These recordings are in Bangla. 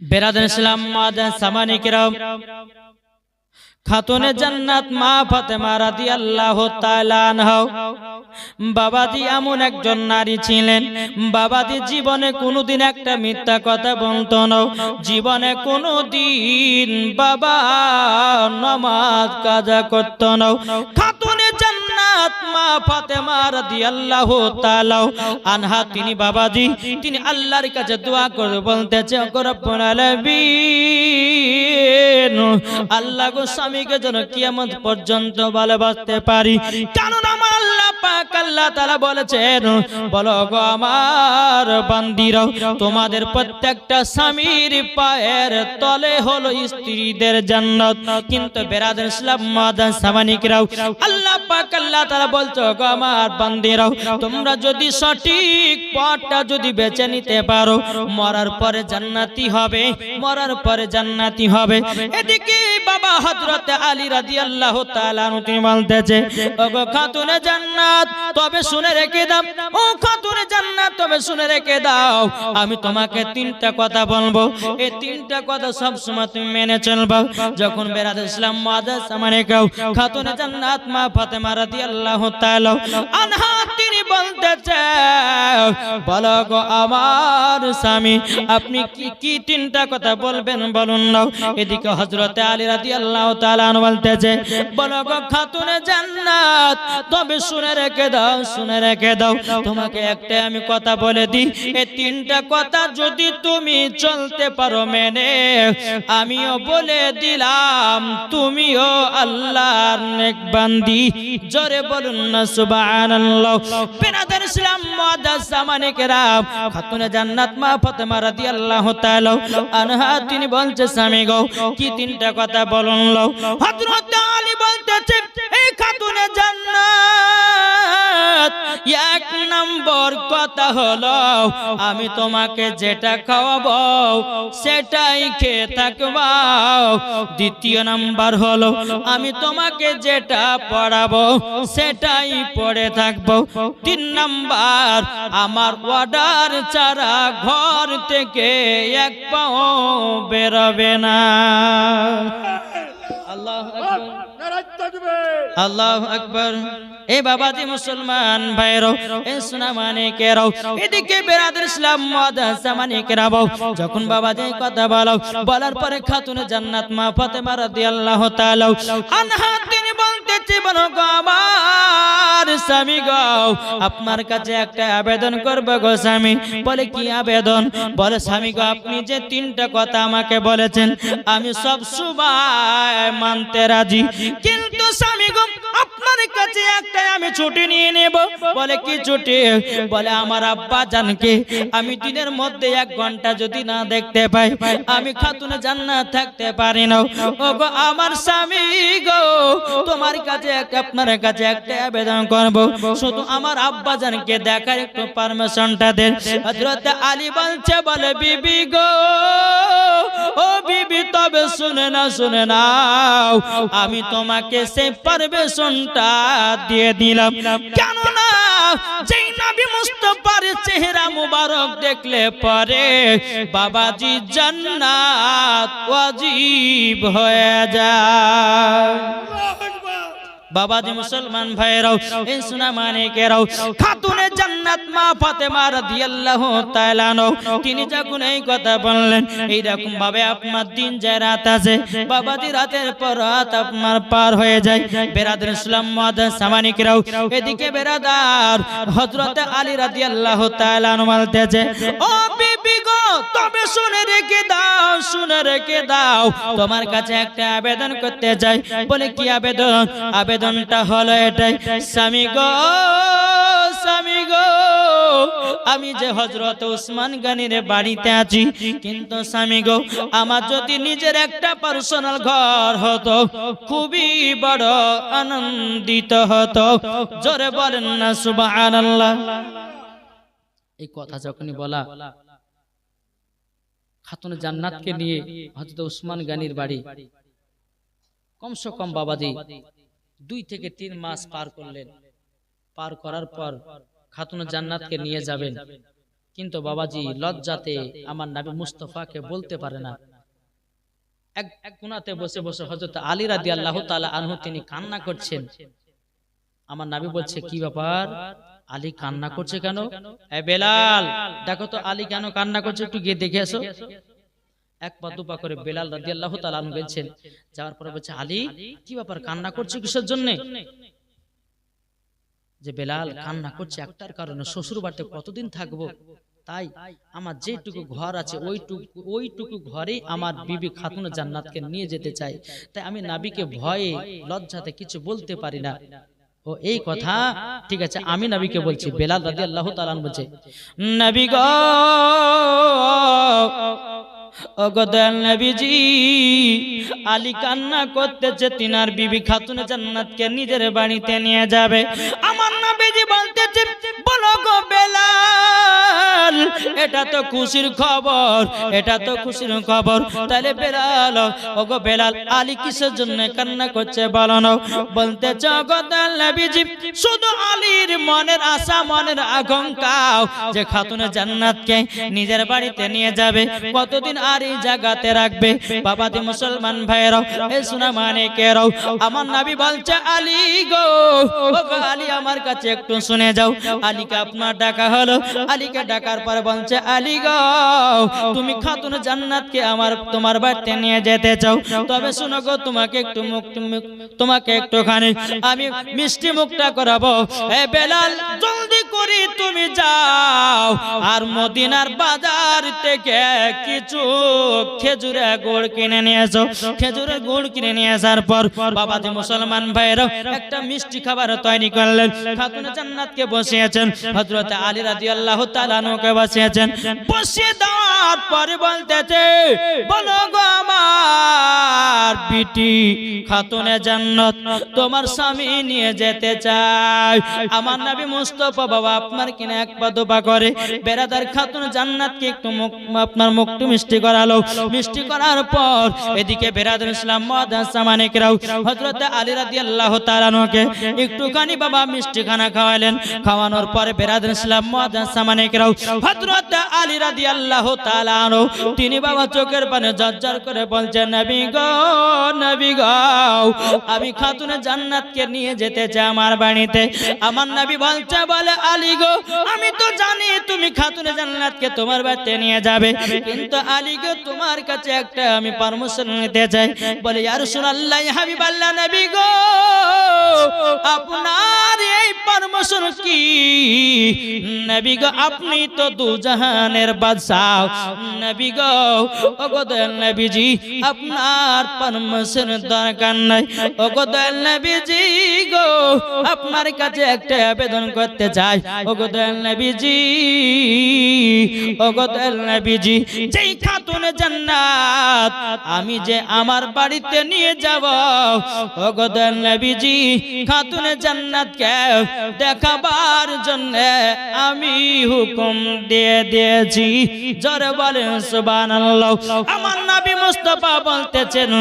বেরাদার ইসলাম মাদান সামানি কিরাম খাতুনে জান্নাত মা ফাতেমা রাদিয়াল্লাহু তাআলা আনহা বাবাজি এমন একজন নারী ছিলেন, বাবাজি জীবনে কোনোদিন একটা মিথ্যা কথা বলতো না, জীবনে কোনোদিন বাবা নামাজ কাজা করতো না। খাতুনে জান্নাত মা ফাতেমা রাদিয়াল্লাহু তাআলা আনহা তিনি বাবাজি তিনি আল্লাহর কাছে দোয়া করে বলতেছে, ওগো রব্বুল আলামিন আল্লাহ গো স্বামীকে যেন কিয়ামত পর্যন্ত ভালোবাসতে পারি, কারণ আমার আল্লাহ পাক আল্লাহ তাআলা বলেছেন, বলো গো আমার বান্দিরা তোমাদের প্রত্যেকটা স্বামীর পায়ের তলে হলো স্ত্রীদের জান্নাত। কিন্তু বেরাদার ইসলাম মাদান সামানিকরাও আল্লাহ পাক আল্লাহ তাআলা বলছো, গো আমার বান্দিরা তোমরা যদি সঠিক পথটা যদি বেছে নিতে পারো মরার পরে জান্নাতি হবে, মরার পরে জান্নাতি হবে। এদিকে বাবা হযরত আলী রাদিয়াল্লাহু তাআলা তিনি বলতেছে, ওগো খাতুনে জান্নাত তবে শুনে রেখে দাও, ও খাতুনে জান্নাত তবে শুনে রেখে দাও, আমি তোমাকে তিনটা কথা বলবো, এই তিনটা কথা সব সময় তুমি মেনে চলবা। যখন বেরাদার ইসলাম মাদার সামানে গাও খাতুনে জান্নাত মা ফাতেমা রাদিয়াল্লাহু তাআলা আনহা তিনি বলতেছে, বলো গো আমার স্বামী আপনি কি তিনটা কথা বলবেন বলুন না। এদিকে হযরত আলী রাদিয়াল্লাহু তাআলা বলতেছে, বলো গো খাতুনে জান্নাত তবে শুনে রেখে দাও, শুনে রেখে দাও, তোমাকে একটা আমি কথা বলে দিই, এই তিনটা কথা যদি তুমি চলতে পারো মেনে, আমিও বলে দিলাম তুমিও আল্লাহর নেক বান্দি। জোরে বলুন না সুবহানাল্লাহ। বেরাদার ইসলাম মুআদ্দাস জামানে কেরাম খাতুনে জান্নাত মা ফাতেমা রাদিয়াল্লাহু তাআলা আনহা তিনি বলছে, স্বামী গো কি তিনটা কথা বলুন লও। হযরত আলী বলতেছে, এই খাতুনে জান্নাত এক নম্বর কথা হলো আমি তোমাকে যেটা খাওয়াবো সেটাই খেয়ে থাকবা। দ্বিতীয় নাম্বার হলো আমি তোমাকে যেটা পড়াবো সেটাই পড়ে থাকবো। তিন নাম্বার আমার অর্ডার ছাড়া ঘর থেকে এক পাও বেরোবে না। আল্লাহু আকবার, আল্লাহু আকবার। এ বাবাজি মুসলমান ভাইরো, এ সোনা মানিকেরাও, এদিকে বেরাদার ইসলাম মুআদ্দাস জামানিকেরাও যখন বাবাজি কথা বলার পরে খাতুনে জান্নাত মা ফাতেমা রাদিয়াল্লাহু তাআলা আনহা তিনি বলতেছে, বলো গো আমার স্বামী গো আপনার কাছে একটা আবেদন করব গো স্বামী। বলে কি আবেদন? বলে স্বামী গো আপনি যে তিনটা কথা আমাকে বলেছেন আমি সব সময় মানতে রাজি, কিন্তু স্বামী গো আপনার কাছে একটা আমি ছুটি নিয়ে নেব। বলে কি ছুটি? বলে আমার আব্বা জানকে আমি দিনের মধ্যে 1 ঘন্টা যদি না দেখতে পাই আমি খাতুনে জান্নাত থাকতে পারি না। ও গো আমার স্বামী গো তোমার কাছে আপনার কাছে একটা আবেদন করব, শুধু আমার আব্বা জানকে দেখার একটু পারমিশনটা দেন। হযরত আলী বলছে, বলে বিবি গো ও বিবি তবে শুনে না, শুনে নাও আমি তোমাকে সেই পারমিশনটা দিয়ে দিলাম, কেননা যেই নবী মুস্তাফার চেহারা মুবারক দেখলে পরে বাবাজি জান্নাত ওয়াজিব হয়ে যায়। বাবাজি মুসলমান ভাইরাও, এই সোনা মানিকেরাও, খাতুনে জান্নাত মা ফাতেমা রাদিয়াল্লাহু তাআলা আনহা তিনি যখন এই কথা বললেন, এই রকম ভাবে আপনার দিন যায় রাত আছে বাবাজি, রাতের পর রাত আপনার পার হয়ে যায়। বেরাদার ইসলাম মুআদ্দাস জামানিকেরাও, এদিকে বেরাদার হযরত আলী রাদিয়াল্লাহু তাআলা আনহু বলতেছে, ও বিবি গো তবে শুনে রেখে দাও, শুনে রেখে দাও, তোমার কাছে একটা আবেদন করতে চাই। বলে কি আবেদন? আবেদনটা হলো এটাই, স্বামী গো, স্বামী গো আমি যে হযরত ওসমান গনির বাড়িতে আছি, কিন্তু স্বামী গো আমার যদি নিজের একটা পার্সোনাল ঘর হতো খুবই বড় আনন্দিত হতো। জোরে বলেন না সুবহানাল্লাহ। এই কথা যখনই বলা খাতুনে জান্নাতকে নিয়ে হযরত ওসমান গনির বাড়ি কমসে কম বাবাজি 2 থেকে 3 মাস পার করলেন। পার করার পর খাতুনে জান্নাতকে নিয়ে যাবেন, কিন্তু বাবাজি লজ্জাতে আমার নবী মুস্তাফাকে বলতে পারে না। এক কোণাতে বসে বসে হযরত আলী রাদিয়াল্লাহু তাআলা আনহু তিনি কান্না করছেন। আমার নবী বলছে, কি ব্যাপার, আলী কান্না করছে কেন? এ বেলাল, দেখো তো আলী কেন কান্না করছে, একটু গিয়ে দেখে এসো। এক পা দুপা করে বেলাল রাদিয়াল্লাহু তাআলা আনহু গেছেন। যাওয়ার পরে বলছে, আলী কি ব্যাপার, কান্না করছে কিসের জন্য? যে বেলাল কান্না করছে একটার কারণে, শ্বশুর বাড়িতে কতদিন থাকবো, তাই আমার যেটুকু ঘর আছে ওইটুকু ঘরে আমার বিবি খাতুনে জান্নাতকে নিয়ে যেতে চাই, তাই আমি নবীকে ভয়ে লজ্জাতে কিছু বলতে পারি না। ও এই কথা, ঠিক আছে আমি নবীকে বলছি। বেলাল রাদিয়াল্লাহু তাআলা বলছে, নবী গো, ওগো দয়াল নবীজি, আলী কান্না করতেছে, তিনার বিবি খাতুনে জান্নাতকে নিজের বাড়িতে নিয়ে যাবে। আমার নবীজি বলতেছে, বলো গো বেলাল, এটা তো খুশির খবর, এটা তো খুশির খবর। তাহলে বেলাল, ওগো বেলাল, আলী কিসের জন্য কান্না করছে বলো না? বলতেছে, ওগো দয়াল নবীজি, শুধু আলীর মনের আশা, মনের আকাঙ্ক্ষা যে খাতুনে জান্নাতকে নিজের বাড়িতে নিয়ে যাবে, কতদিন আর এই জায়গাতে রাখবে। বাবাজি মুসলমান ভাইরাও, এই সোনা মানিকেরাও, আমার নবী বলছে, আলী গো, ওগো আলী, আমার কাছে একটু শুনে যাও। আলীকে আপনার ডাকা হলো। আলীকে ডাকার পরে বলছে, আলী গো, তুমি খাতুনে জান্নাতকে তোমার বাড়িতে নিয়ে যেতে চাও, তবে শুনো গো, তোমাকে একটুখানি আমি মিষ্টি মুখটা করাবো। এ বেলাল, জলদি করে তুমি যাও আর মদিনার বাজার থেকে কিছু খেজুরের গুড় কিনে নিয়ে এসো। খেজুরের গুড় কিনে নিয়ে আসার পর বাবাজি মুসলমান ভাইরা একটা মিষ্টি খাবার তৈরি করলেন। খাতুনে জান্নাতকে বসিয়েছেন, হযরত আলী রাদিয়াল্লাহু তাআলা আনহুকে বসিয়েছেন। বসিয়ে দেওয়ার পরে বলতেছে, বলো গো আমার বিটি খাতুনে জান্নাত, তোমার স্বামী নিয়ে যেতে চায়। আমার নবী মুস্তাফা বাবা আপনার কিনা এক পা দুপা করে বেরাদার খাতুনে জান্নাতকে একটু আপনার মুখটু মিষ্টি করালো। মিষ্টি করার পর এদিকে বেরাদার ইসলাম মুআদ্দাস সামানিকরাও হযরত আলী রাদিয়াল্লাহু তাআলা আনহুকে একটুখানি বাবা মিষ্টি খানা খাওয়ালেন। খাওয়ানোর পরে বেরাদার ইসলাম মুআদ্দাস সামানিকরাও হযরত আলী রাদিয়াল্লাহু তাআলা আনহু তিনি বাবা চোখের পানি ঝরঝর করে বলছেন, নবী গো, নবী গো, আমি খাতুনে জান্নাতকে নিয়ে যেতে চাই আমার বাড়িতে। আমার নবী বলছে, বলে আলী গো, আমি তো জানি তুমি খাতুনে জান্নাতকে তোমার বাড়িতে নিয়ে যাবে, কিন্তু আলী গো, তোমার কাছে একটা আমি পারমিশন নিতে চাই। বলে, ইয়া রাসূলুল্লাহ, ইয়া হাবিবাল্লাহ, নবী গো, আপনার এই পারমিশন কি? নবী গো, আপনি তো দু জাহানের বাদশাহ। নবী গো, ওগো দয়াল নবীজি, আপনার পারমিশন দরকার নাই। ওগো দয়াল নবীজি গো, আপনার কাছে একটা আবেদন করতে চাই। ওগো দয়াল নবীজি, ওগো দয়াল নবীজি, যেই খাতুনে জান্নাত আমি যে আমার বাড়িতে নিয়ে যাব, ওগো দয়াল নবীজি, খাতুনে জান্নাতকে দেখাবার জন্য আমি হুকুম দিয়ে দিয়েছি। জোরে বলেন সুবহানাল্লাহ। আমার নবী মুস্তাফা বলতেছেন,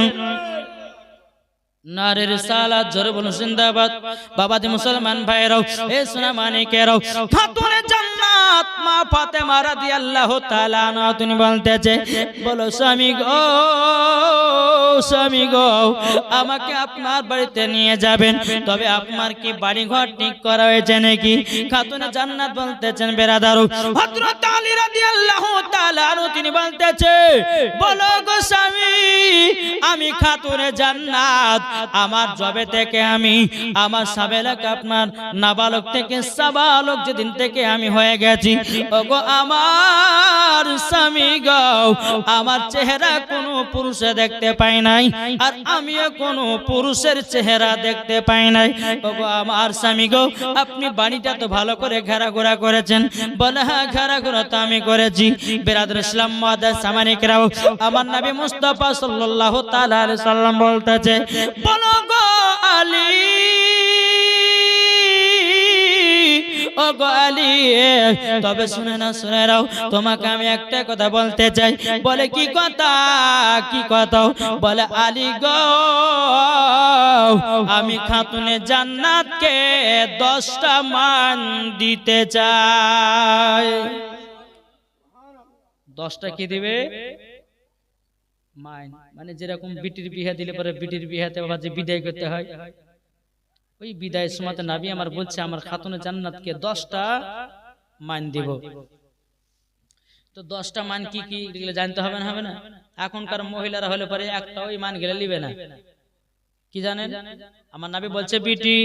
নারে রিসালাত, জোরে বলুন জিন্দাবাদ। বাবাজি মুসলমান ভাইরাও, এ সোনা মানিকেরাও, খাতুনে জান্নাত মা ফাতেমা রাদিয়াল্লাহু তাআলা আনহা তিনি বলতেছে, বলো স্বামী গো, স্বামী গো, আমাকে আপনার বাড়িতে নিয়ে যাবেন, তবে আপনার কি বাড়ি ঘর ঠিক করা হয়েছে নাকি? খাতুনে জান্নাত বলতেছেন, বেরাদারু হযরত আলী রাদিয়াল্লাহু তাআলা আনহু তিনি বলতেছে, বলো গো স্বামী, আমি খাতুনে জান্নাত আমার জবে থেকে আমি আমার সাবেলাক আপনার নাবালক থেকে সাবালক যেদিন থেকে আমি হয়ে গেছি, ওগো আমার স্বামী গো, আমার চেহারা কোনো পুরুষে দেখতে পাই নাই, আর আমিও কোনো পুরুষের চেহারা দেখতে পাই নাই। ওগো আমার স্বামী গো, আপনি বাড়িটা তো ভালো করে ঘোরাঘোরা করেছেন। বলে, হ্যাঁ, ঘোরাঘোরা তো আমি করেছি। বেরাদর ইসলাম মুআদ্দাস সামানিকরাও, আমার নবী মুস্তাফা সাল্লাল্লাহু তাআলা আলাইহি সাল্লাম বলতেছে, বলো গো আলী, ওগো আলী, তবে শুনে না, শুনে নাও, তোমাকে আমি একটা কথা বলতে চাই। বলে, কি কথা, কি কথা? বলে, আলী গো, আমি খাতুনে জান্নাতকে 10টা মান দিতে চাই। 10টা কি দিবে? মাইন। মানে যেরকম বিটির বিয়ে দিলে পরে বিটির বিয়েতে বাবা যে বিদায় করতে হয়, ওই বিদায়ের সময় নবী আমার বলছে আমার খাতুনে জান্নাতকে 10টা মান দিব। তো 10টা মান কি কি এগুলো জানতে হবে না? এখনকার মহিলারা হলে পরে একটা ওই মান গেলে নিবে না। কি জানেন? আমার নবী বলছে বিটি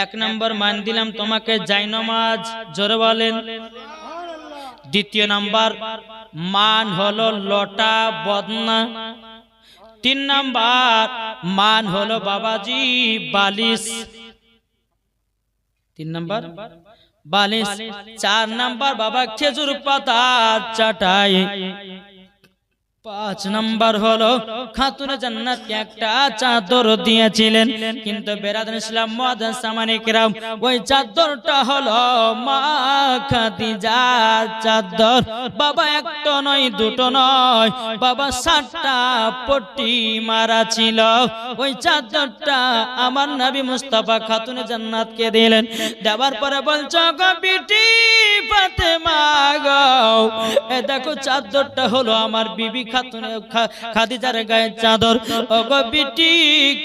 1 নম্বর মান দিলাম তোমাকে জায়নামাজ, জোরে বলেন। 2 নম্বর মান হলো লটা বদনা। 3 নম্বর মান হলো বাবাজি বালিশ। 3 নম্বর বালিশ। 4 নম্বর বাবা খেজুর পাতা চাটাই। 5 নম্বর হলো খাতুনে জান্নাতকে একটা চাদর দিয়েছিলেন, কিন্তু বেরাদার ইসলাম মুআজ্জাজ সামানে কিরাম ওই চাদরটা হলো মা খাদিজার চাদর। বাবা একটা নয় দুটো নয় বাবা 7টা পট্টি মারা ছিল। ওই চাদরটা আমার নবী মুস্তাফা খাতুনে জান্নাতকে দিলেন। দেওয়ার পরে বলছো গো বিটি ফাতেমা গো, এ দেখো চাদরটা হলো আমার বিবি খাদিজার গায়ের চাদর। ও গো বিটি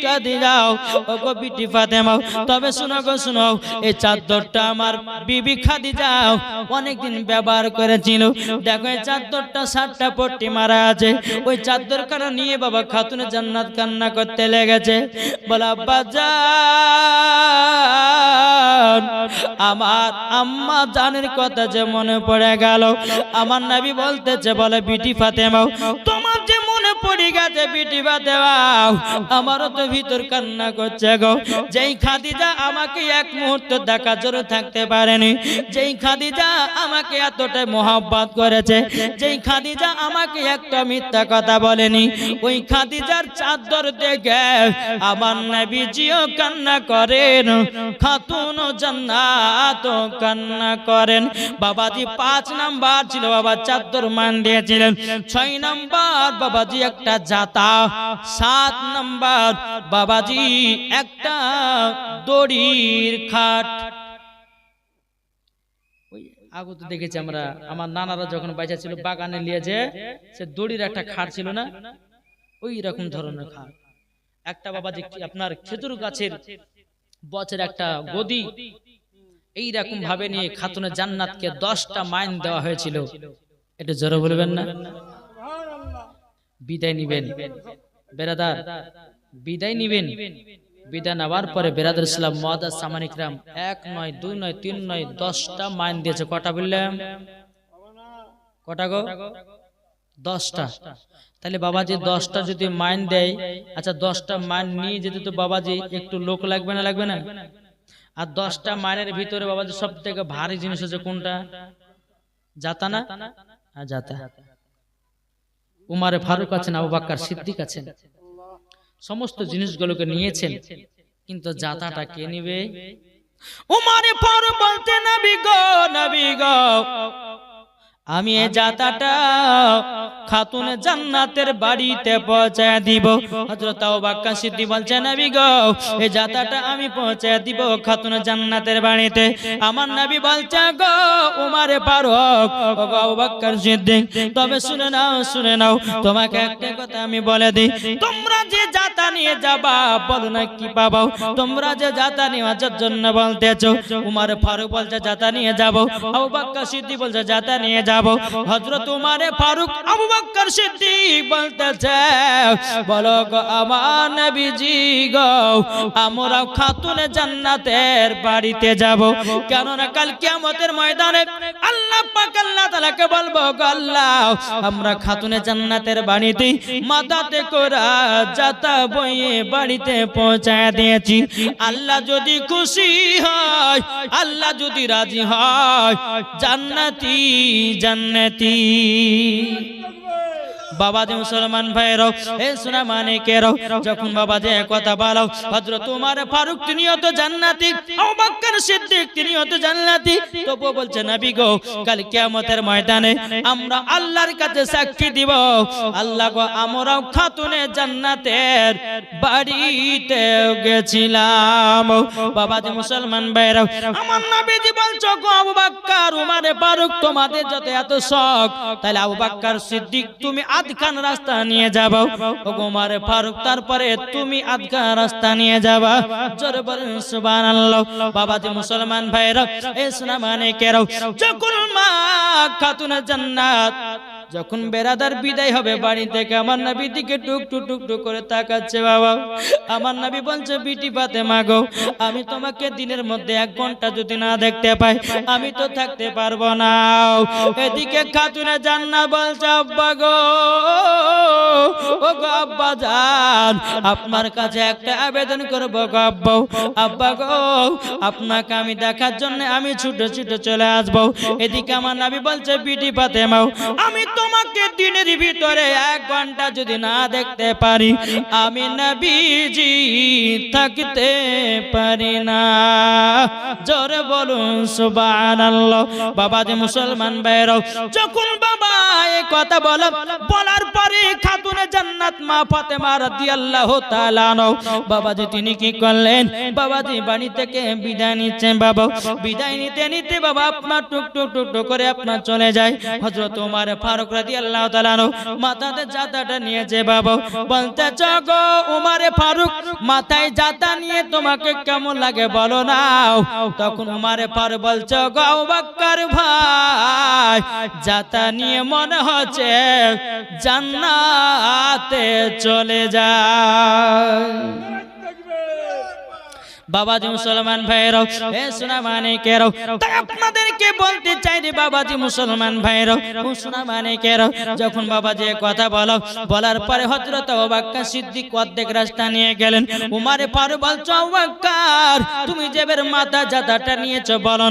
খাদিজাও, ও গো বিটি ফাতেমা, তবে শুনো গো শুনো, এই চাদরটা আমার বিবি খাদিজাও অনেকদিন ব্যবহার করেছিল। দেখো এই চাদরটা 7টা পট্টি মারা আছে। ওই চাদর কাটা নিয়ে বাবা খাতুনে জান্নাত কান্না করতে লেগেছে। বলে আব্বা জান, আমার আম্মা জানের কথা যে মনে পড়ে গেল। আমার নবী বলতেছে, বলে বিটি ফাতেমা তোমার যে মনে পড়ে গেছে বিটি ফাতেমা, আমারও তো ভিতর কান্না করছে গো। যেই খাদিজা আমাকে এক মুহূর্ত দেখা জন্য থাকতে পারেনি, যেই খাদিজা আমাকে এতটাই মোহাব্বত করেছে, যেই খাদিজা আমাকে একটা মিথ্যা কথা বলেনি, ওই খাদিজার চাদর দেখে আমার নবীজিও কান্না করেন, খাতুন জান্নাত কান্না করেন। বাবাজি 5 নাম্বার ছিল বাবা চাদর মান দিয়েছিলেন। 6 নাম্বার বাবাজি একটা জাতা। 7 নাম্বার বাবাজি একটা দড়ির খাট। ওই আগে তো দেখেছি আমরা, আমার নানারা যখন বাইচা ছিল বাগানে নিয়ে যে সে দড়ির একটা খাট ছিল না, ওই রকম ধরনের খাট। একটা বাবাজি আপনার খেজুর গাছের বছর একটা গদি, এইরকম ভাবে নিয়ে খাতুনে জান্নাতকে 10টা মাইন দেওয়া হয়েছিল। এটা জোরে বলবেন না? বিদায় নিবেন বেরাদার, বিদায় নিবেন। বিদায় নেওয়ার পরে বেরাদার ইসলাম মুআজ্জাজ সামানে কিরাম 1 নয় 2 নয় 3 নয় 10টা মাইন দিয়েছে। কটা বললাম? কটা গো? 10টা। তাহলে বাবাজি 10টা যদি মাইন দেয়, আচ্ছা 10টা মাইন নিয়ে যেতে তো বাবাজি একটু লোক লাগবে না? লাগবে না? আর 10টা মাইনের ভিতরে বাবাজি সব থেকে ভারী জিনিস হচ্ছে কোনটা? জাতা না? হ্যাঁ জাতা। উমারে ফারুক আছেন, আবু বকর সিদ্দিক আছেন, সমস্ত জিনিসগুলোকে নিয়েছেন, কিন্তু জাতাটা কে নিবে? উমারে ফারুক বলতে, নবী গো, নবী গো, আমি এই জাতাটা খাতুনে জান্নাতের বাড়িতে পৌঁছায় দিব। হযরত আবু বকর সিদ্দিক বলছে, নবী গো, এই জাতাটা আমি পৌঁছায় দিব খাতুনে জান্নাতের বাড়িতে। আমার নবী বলছে, গো উমারে ফারুক, ও গো আবু বকর সিদ্দিক, তবে শুনে নাও, শুনে নাও, তোমাকে একটা কথা আমি বলে দিই, তোমরা যে জাতা নিয়ে যাবা, বলো না কি পাবো? তোমরা যে জাতা নেওয়ার জন্য বলতেছো, উমারে ফারুক বলছে জাতা নিয়ে যাব, আবু বকর সিদ্দিক বলছে জাতা নিয়ে যাব। হযরত উমারে ফারুক আবু বকর সিদ্দিক বলতেছে, বলো গো আমার নবীজি গো, আমরা খাতুনে জান্নাতের বাড়িতে যাব। কেননা কাল কিয়ামতের ময়দানে আল্লাহ পাক আল্লাহ তাআলাকে বলবো, গো আল্লাহ, আমরা খাতুনে জান্নাতের বাড়িতে মাথাতে করা জাতা বয়ে বাড়িতে পৌঁছায় দিয়েছি। আল্লাহ যদি খুশি হয়, আল্লাহ যদি রাজি হয়, জান্নাতি জান্নাতি বাবাজি মুসলমান ভাইরাও এ সোনা মানিকেরাও যখন বাবাজি কথা বলো হযরত উমর ফারুক তিনিও তো জান্নাতি আবু বকর সিদ্দিক তিনিও তো জান্নাতি তবু বলছে নবী গো কাল কিয়ামতের ময়দানে আমরা আল্লাহর কাছে সাক্ষী দিব আল্লাহ গো আমরাও খাতুনে জান্নাতের বাড়িতে গেছিলাম বাবাজি মুসলমান ভাইরাও আমার নবীজি বলছো গো আবু বকর উমর ফারুক তোমাদের যত এত শখ তাহলে আবু বকর সিদ্দিক তুমি আধখান রাস্তা নিয়ে যাও ও গো উমর ফারুক তারপরে তুমি আধখান রাস্তা নিয়ে যাবা জোরে বলেন সুবহানাল্লাহ বাবাজি মুসলমান ভাইরা এ সোনা মানিকেরাও যখন মা খাতুনে জান্নাত যখন বেরাদার বিদায় হবে বাড়ি থেকে আমার নবী দিকে টুক টুক টুক টুক করে তাকাচ্ছে বাবা আমার নবী বলছে বিটি ফাতেমা গো আমি তোমাকে দিনের মধ্যে 1 ঘন্টা যদি না দেখতে পাই আমি তো থাকতে পারবো না এদিকে খাতুনে জান্নাত বলছে আব্বা গো ও গো আব্বা জান আপনার কাছে একটা আবেদন করব গো আব্বা আব্বা গো আপনাকে আমি দেখার জন্য আমি ছুটে ছুটে চলে আসবো এদিকে আমার নবী বলছে বিটি ফাতেমা আমি তোমাকে দিনের ভিতরে 1 ঘন্টা যদি না দেখতে পারি আমি নবীজি থাকতে পারি না জোরে বলুন সুবহানাল্লাহ বাবাজি মুসলমান ভাইরাও যখন বাবা এই কথা বলার পরে খাতুনে জান্নাত মা ফাতেমা রাদিয়াল্লাহু তাআলা বাবাজি তিনি কি করলেন বাবাজি বাড়ি থেকে বিদায় নিচ্ছেন বাবা বিদায় নিতে নিতে বাবা আপনার টুক টুক টুক টুক করে আপনার চলে যায় হযরত ওমর ফারুক রাদিয়াল্লাহু তাআলা মাথাতে জাতাটা নিয়েছে বাবা বলতে গো ওমর ফারুক মাথায় জাতা নিয়ে তোমাকে কেমন লাগে বলো না তখন ওমর ফারুক বলছে গো আবু বকর ভাই জাতা নিয়ে মনে হচ্ছে জান্নাতে চলে যায় বাবাজি মুসলমান ভাইরাও এ সোনা মানিকেরাও তাই আপনাদেরকে বলতে চাই রে বাবাজি মুসলমান ভাইরাও ও সোনা মানিকেরাও যখন বাবাজি কথা বলার পরে হযরত আবু বকর সিদ্দিক অর্ধেক রাস্তা নিয়ে গেলেন উমর ফারুক বলছো আবু বকর তুমি যেবের মাথা জাতাটা নিয়েছো বলো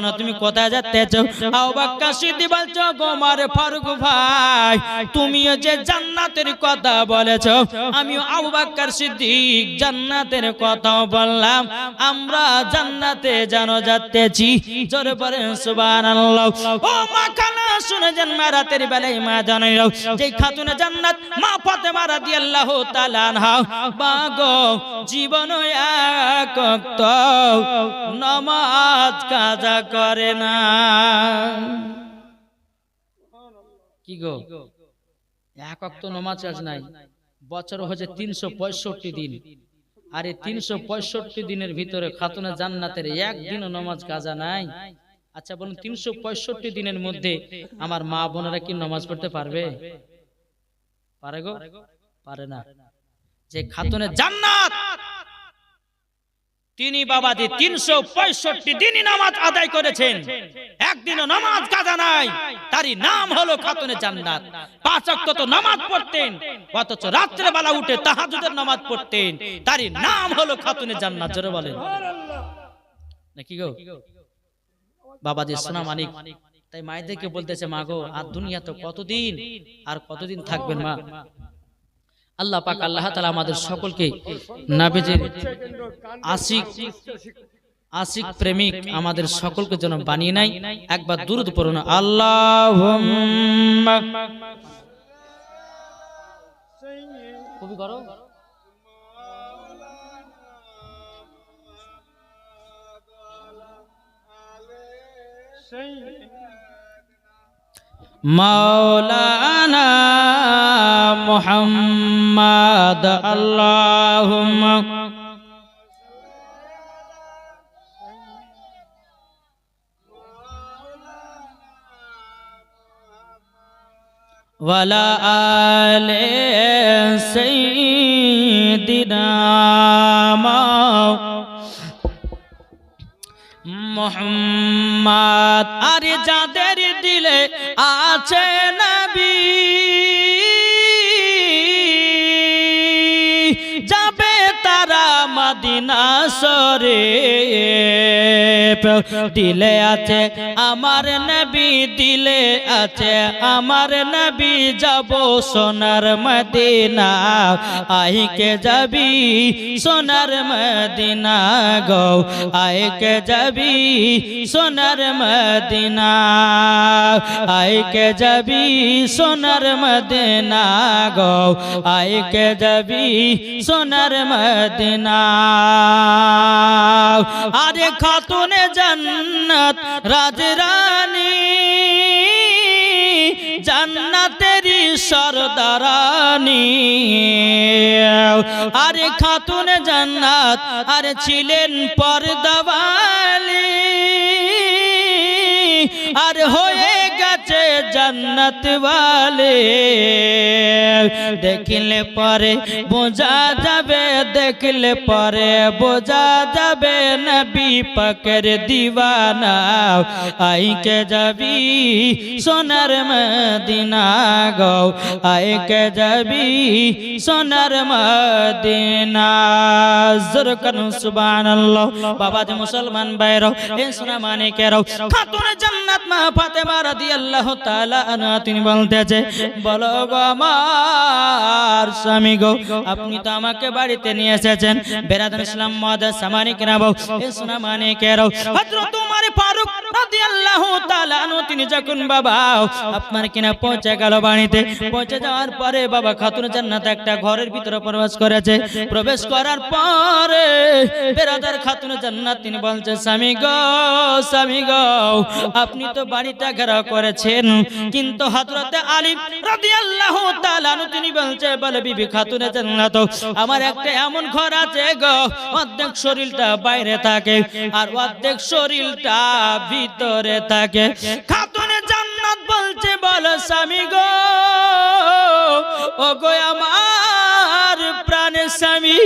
না তুমি কোথায় যাচ্ছো আবু বকর সিদ্দিক বলছো গো উমর ফারুক ভাই তুমিও যে জান্নাতের কথা বলেছো আমিও আবু বকর সিদ্দিক জান্নাতের কথা বললাম আমরা জান্নাতে জানো যাচ্তেছি জোরে বলেন সুবহানাল্লাহ ও মা খানা শুনে যান মা রাতের বেলায় মা জানাইও যে খাতুনে জান্নাত মা ফাতেমা রাদিয়াল্লাহু তাআলা আনহা বাগো জীবন এক ওয়াক্ত নামাজ কাজা করে না কি গো এক ওয়াক্ত নামাজ কাজ নাই বছর হচ্ছে 365 দিন আর এই 365 দিনের ভিতরে খাতুনে জান্নাতের একদিনও নামাজ কাজা নাই আচ্ছা বলুন 365 দিনের মধ্যে আমার মা বোনেরা কি নামাজ পড়তে পারবে পারে গো পারে না যে খাতুনে জান্নাত তিনি বাবাজি 365 দিনই নামাজ আদায় করেছেন একদিনও নামাজ কাজা নাই তারই নাম হলো খাতুনে জান্নাত 5 ওয়াক্ত তো নামাজ পড়তেন অথচ রাত্রে বেলা উঠে তাহাজ্জুদের নামাজ পড়তেন তারই নাম হলো খাতুনে জান্নাত জোরে বলেন নাকি গো বাবাজি সোনা মানিক তাই মায়েদেরকে বলতেছে মা গো আর দুনিয়া তো কতদিন আর কতদিন থাকবেন মা আল্লাহ পাক আল্লাহ তাআলা আমাদের সকলকে নবীজির আশিক প্রেমিক আমাদের সকলকে যেন বানিয়ে নাই একবার দুরূদ পড়ুন আল্লাহুম্মা কবি করো মাওলানা মুহাম্মদ আল্লাহুম্মা ওয়ালা আলে সাইয়্যিদিনা মুহাম্মদ আরে যাদের দিলে আছে নবী যাবে তারা মদিনা শরীফ দিলে আছে আমার নবী, দিলে আছে আমার নবী, যাব সোনার মদিনা, আইকে যাবি সোনার মদিনা গো, আইকে যাবি সোনার মদিনা, আইকে যাবি সোনার মদিনা গো, আইকে যাবি সোনার মদিনা। আরে খাতুনে জান্নাত রাজরানী, জান্নাতেরি সরদারানী, আরে খাতুনে জান্নাত আরে ছিলেন পর্দাওয়ালি, আর হয়ে গেছে জান্নাত ওয়ালি। দেখলে পরে বোঝা যাবে, দেখলে পরে বোঝা যাবে নবী পাকের দিওয়ানা, আইকে যাবি সোনার মদিনা গো, আইকে যাবি সোনার মদিনা। জোরে কানুন সুবহানাল্লাহ। বাবা যে মুসলমান ভাইরা, এ সোনা মানিকেরাও, খাতুনে জান্নাত মা ফাতেমা রাদিয়াল্লাহু তাআলা আনহা তিনি বলতেছে, বলো গো আমার স্বামী গো, আপনি তো আমাকে বাড়িতে নিয়ে এসেছেন, বেরাদার ইসলাম মুআদ্দাস সামানিকেরাও, এ সোনা মানিকেরাও, হযরত উমর ফারুক রাদিয়াল্লাহু তাআলা আনহু তিনি যখন বাবা আপনার কিনা পৌঁছে গেল বাড়িতে, পৌঁছে যাওয়ার পরে বাবা খাতুনে জান্নাত একটা ঘরের ভিতরে প্রবেশ করেছে। প্রবেশ করার পরে বেরাদার খাতুনে জান্নাত তিনি বলছে, স্বামী গো, স্বামী গো, আপনি তো বাড়িটা ঘেরাও করেছেন, কিন্তু হযরতে আলী রাদিয়াল্লাহু তাআলা আনহু তিনি বলছে, বলে বিবি খাতুনে জান্নাত, আমার একটা এমন ঘর আছে গো, অর্ধেক শরীরটা বাইরে থাকে আর অর্ধেক শরীরটা ভিতরে থাকে। খাতুনে জান্নাত বলছে, বলো স্বামী গো, ও গো আমার প্রাণের স্বামী,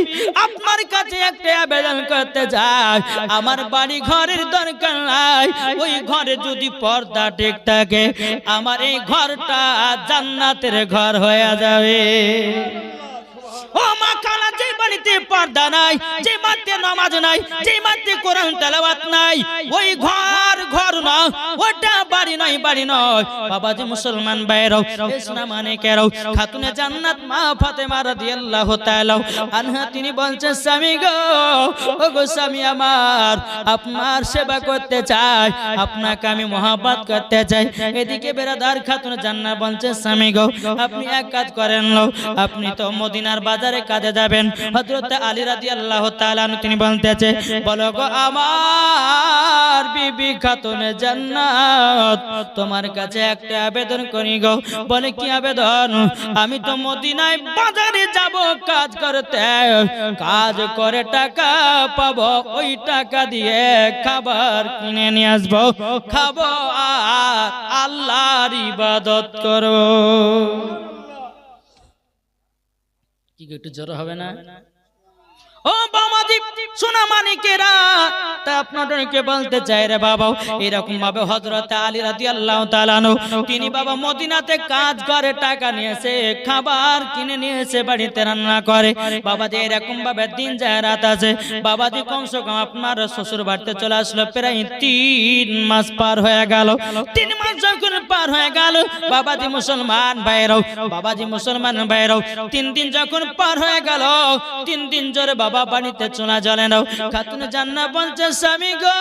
আপনার কাছে একটা আবেদন করতে চাই, আমার বাড়ি ঘরের দরকার নাই, ওই ঘরে যদি পর্দা ঠিক থাকে, আমার এই ঘরটা জান্নাতের ঘর হয়ে যাবে। ও মা খালা, যে বাড়িতে পর্দা নাই, যে বাড়িতে নামাজ নাই, যে বাড়িতে কোরআন তেলাওয়াত নাই, ওই ঘর ঘর না, ওটা বাড়ি নয়, বাড়ি নয়। বাবা যে মুসলমান ভাইরাও, এই সোনা মানিকেরাও, খাতুনে জান্নাত মা ফাতেমা রাদিয়াল্লাহু তাআলা আনহা তিনি বলছেন, স্বামী গো, ও গো স্বামী আমার, আপনার সেবা করতে চাই, আপনাকে আমি মহব্বত করতে চাই। এদিকে বেরাদার খাতুনে জান্নাত বলছেন, স্বামী গো, আপনি এক কাজ করেন, আপনি তো মদিনার বাজারে কাজে যাবেন। হযরত আলী রাদিয়াল্লাহু তাআলা তিনি বলতেছে, বলো গো আমার বিবি খাতুনে জান্নাত, তোমার কাছে একটা আবেদন করি গো। বলে কি আবেদন? আমি তো মদিনায় বাজারে যাব কাজ করতে, কাজ করে টাকা পাবো, ওই টাকা দিয়ে খাবার কিনে নিয়ে আসবো, খাবো আর আল্লাহর ইবাদত করব। কি একটু জোর হবে না? ও বাবাজি সোনা মানিকেরা, তা আপনাদেরকে বলতে চাই রে বাবা, এরকম ভাবে হযরত আলী রাদিয়াল্লাহু তাআলা তিনি বাবা মদিনাতে কাজ করে টাকা নিয়েছে, খাবার কিনে নিয়েছে, বাড়িতে রান্না করে। বাবাজি এরকম ভাবে দিন যায় রাত আছে। বাবাজি কমসে কম আপনার শ্বশুর বাড়িতে চলে আসলো, প্রায় 3 মাস পার হয়ে গেল। 3 মাস যখন পার হয়ে গেল, বাবাজি মুসলমান ভাইরাও, বাবাজি মুসলমান ভাইরাও, 3 দিন যখন পার হয়ে গেল, 3 দিন জোরে বাবা বাড়িতে চোনা জ্বলে নাও। খাতুনে জান্নাত বলছে, স্বামী গো,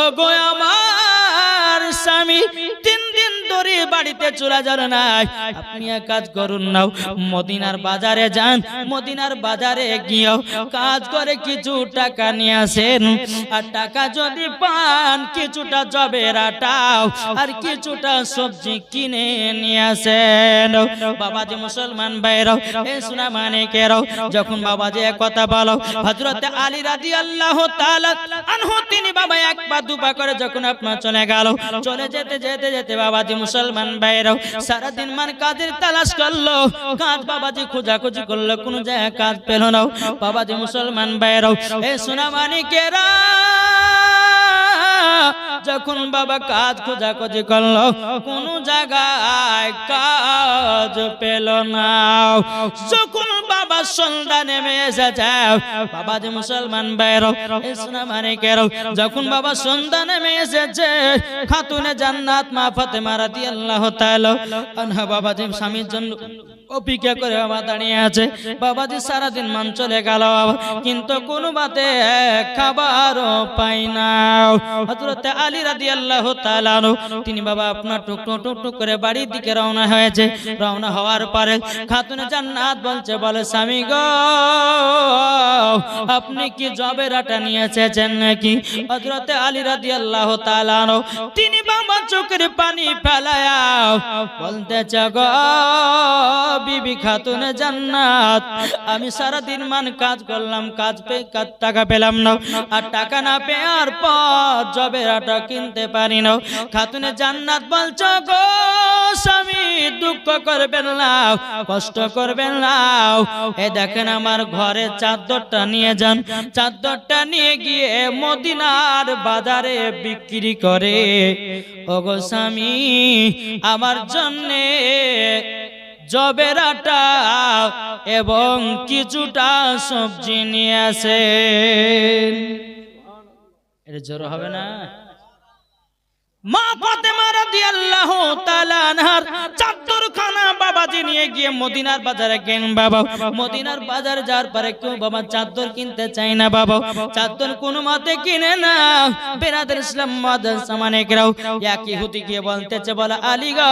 ও গো আমার স্বামী, 3 দিন ধরে বাড়িতে চোলা জ্বলে নাই, আপনি এক কাজ করুন নাও, মদিনার বাজারে যান, মদিনার বাজারে গিয়েও কাজ করে কিছু টাকা নিয়ে আসেন, আর টাকা যদি পান কিছুটা জবের আটাও আর কিছুটা সবজি কিনে নিয়ে আসেন। বাবাজি মুসলমান ভাইরাও, এই সোনা মানিকেরাও, যখন বাবাজি এক কথা বলো, হযরত আলী রাদিয়াল্লাহু তাআলা আনহু তিনি বাবা এক পা দুপা করে যখন আপনার চলে গেল, চলে যেতে যেতে যেতে বাবাজি মুসলমান ভাইরাও সারা দিন মান কাজের তালাশ করলো, কাজ বাবাজি খোঁজাখুঁজি করলো, কোনো জায়গায় কাজ পেল না। বাবাজি মুসলমান ভাইরাও, এই সোনা মানিকেরা, যখন বাবা কাজ খোঁজাখুঁজি করলো, কোন জায়গায় কাজ পেল না। যখন বাবা সন্ধ্যা নেমে এসেছে বাবাজি মুসলমান ভাইরা এই সোনা মানিকেরা যখন বাবা সন্ধ্যা নেমে এসেছে খাতুনে জান্নাত মা ফাতেমা রাদিয়াল্লাহু তাআলা আনহা বাবাজি স্বামীর জন্য অপেক্ষা করে বাবা দাঁড়িয়ে আছে বাবাজি সারা দিন মান চলে গেল কিন্তু কোনো বাতে খাবারও পাই না হযরত আলী রাদিয়াল্লাহু তাআলা তিনি বাবা আপনার টুকটুক টুকটুক করে বাড়ির দিকে রওনা হয়েছে রওনা হওয়ার পরে খাতুনে জান্নাত বলছে বলে স্বামী গো আপনি কি জবের আটা নিয়ে এসেছেন নাকি হযরত আলী রাদিয়াল্লাহু তাআলা তিনি বাবা চোখের পানি ফেলায়া বলতেছে গো বিবি খাতুনে জান্নাত আমি সারা দিন মান কাজ করলাম কাজ পেয়ে টাকা পেলাম না আর টাকা না পেয়ার পর জবের আটা কিনতে পারি না খাতুনে জান্নাত বলছো গো স্বামী দুঃখ করবেন না কষ্ট করবেন না এই দেখেন আমার ঘরে চাদরটা নিয়ে যান চাদরটা নিয়ে গিয়ে মদিনার বাজারে বিক্রি করে ওগো স্বামী আমার জন্যে জবের আটা এবং কিছুটা সবজি নিয়ে আসেন এটা জোর হবে না মা ফাতেমা রাদিয়াল্লাহু তাআলা আনহার চাদরখানা বাবাজি নিয়ে গিয়ে মদিনার বাজারে কেন বাবা মদিনার বাজার যাওয়ার পরে কেউ বাবা চাদর কিনতে চায় না বাবা চাদর কোনো মতে কিনে না বেরাদার ইসলাম মাদ্রাসা মানিকরাও এক ইহুদি গিয়ে বলতেছে বলে আলী গো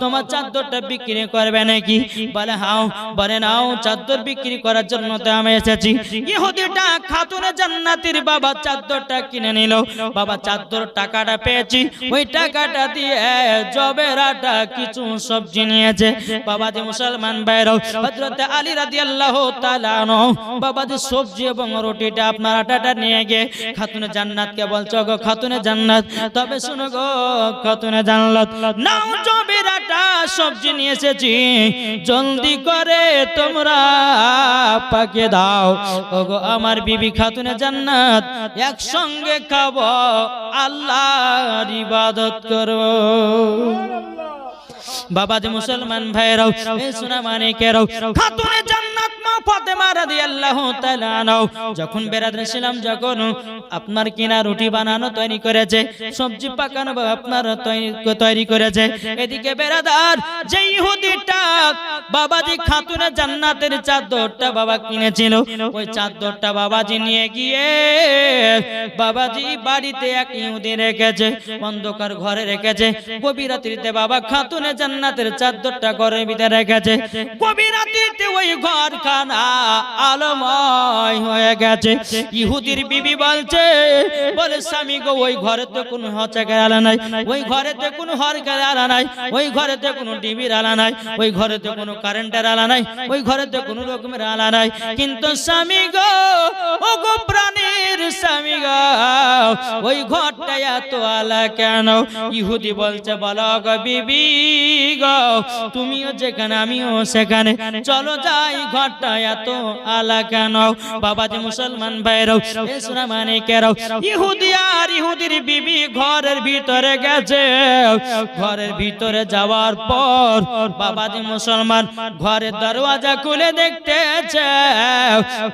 তোমার চাদরটা বিক্রি করবে নাকি বলে হাও বলে নাও চাদর বিক্রি করার জন্য তো আমি এসেছি ইহুদিটা খাতুনে জান্নাতের বাবা চাদরটা কিনে নিল বাবা চাদর টাকাটা পেয়েছি ওই টাকাটা দিয়ে জবের আটা কিছু সবজি নিয়েছে বাবাজি মুসলমান ভাইরা হযরত আলী রাদিয়াল্লাহু তাআলা আনহু বাবাজি সবজি এবং রুটিটা আপনার আটাটা নিয়ে গিয়ে খাতুনে জান্নাতকে বলছো গো খাতুনে জান্নাত তবে শুনো গো খাতুনে জান্নাত নাও জবের আটা সবজি নিয়ে এসেছি জলদি করে তোমরা পাকে দাও ওগো আমার বিবি খাতুনে জান্নাত একসঙ্গে খাবো আল্লাহর ইবাদত করো বাবাজি মুসলমান ভাইরাও এই সোনা মানিকেরাও খাতুনে জান্নাত মা ফাতেমা রাদিয়াল্লাহু তাআলা আনহা যখন বেরাদার ছিলাম যখন আপনার কিনা রুটি বানানো তৈরি করেছে সবজি পাকানো আপনার তৈরি করেছে এদিকে বেরাদার যে ইহুদিটা বাবাজি খাতুনে জান্নাতের চাদরটা বাবা কিনেছিল ওই চাদরটা বাবাজি নিয়ে গিয়ে বাবাজি বাড়িতে এক ইহুদি রেখেছে অন্ধকার ঘরে রেখেছে গভীর রাত্রিতে বাবা খাতুনে জান্নাতের চাদরটা ঘরের ভিতরে রেখেছে গভীর রাত্রিতে ওই ঘরখানা আলোময় হয়ে গেছে ইহুদির বিবি বলছে বলে স্বামী গো ওই ঘরে তো কোনো হচাকের আলা নাই ওই ঘরেতে কোনো হরকের আলা নাই ওই ঘরেতে কোনো টিভির আলা নাই ওই ঘরেতে কোনো কারেন্টের আলা নাই ওই ঘরেতে কোনো রকমের আলা নাই কিন্তু স্বামী গো ও গো প্রাণীর স্বামী গো ওই ঘরটা এত আলা কেন ইহুদি বলছে বলো গো বিবি গো তুমিও যেখানে আমিও সেখানে চলো যাই ঘরটা এত আলা কেন বাবাজি মুসলমান ভাইরাও এই সোনা মানিকেরাও ইহুদি আর ইহুদির বিবি ঘরের ভিতরে গেছে ঘরের ভিতরে যাওয়ার পর বাবাজি মুসলমান ঘরের দরওয়াজা খুলে দেখতেছে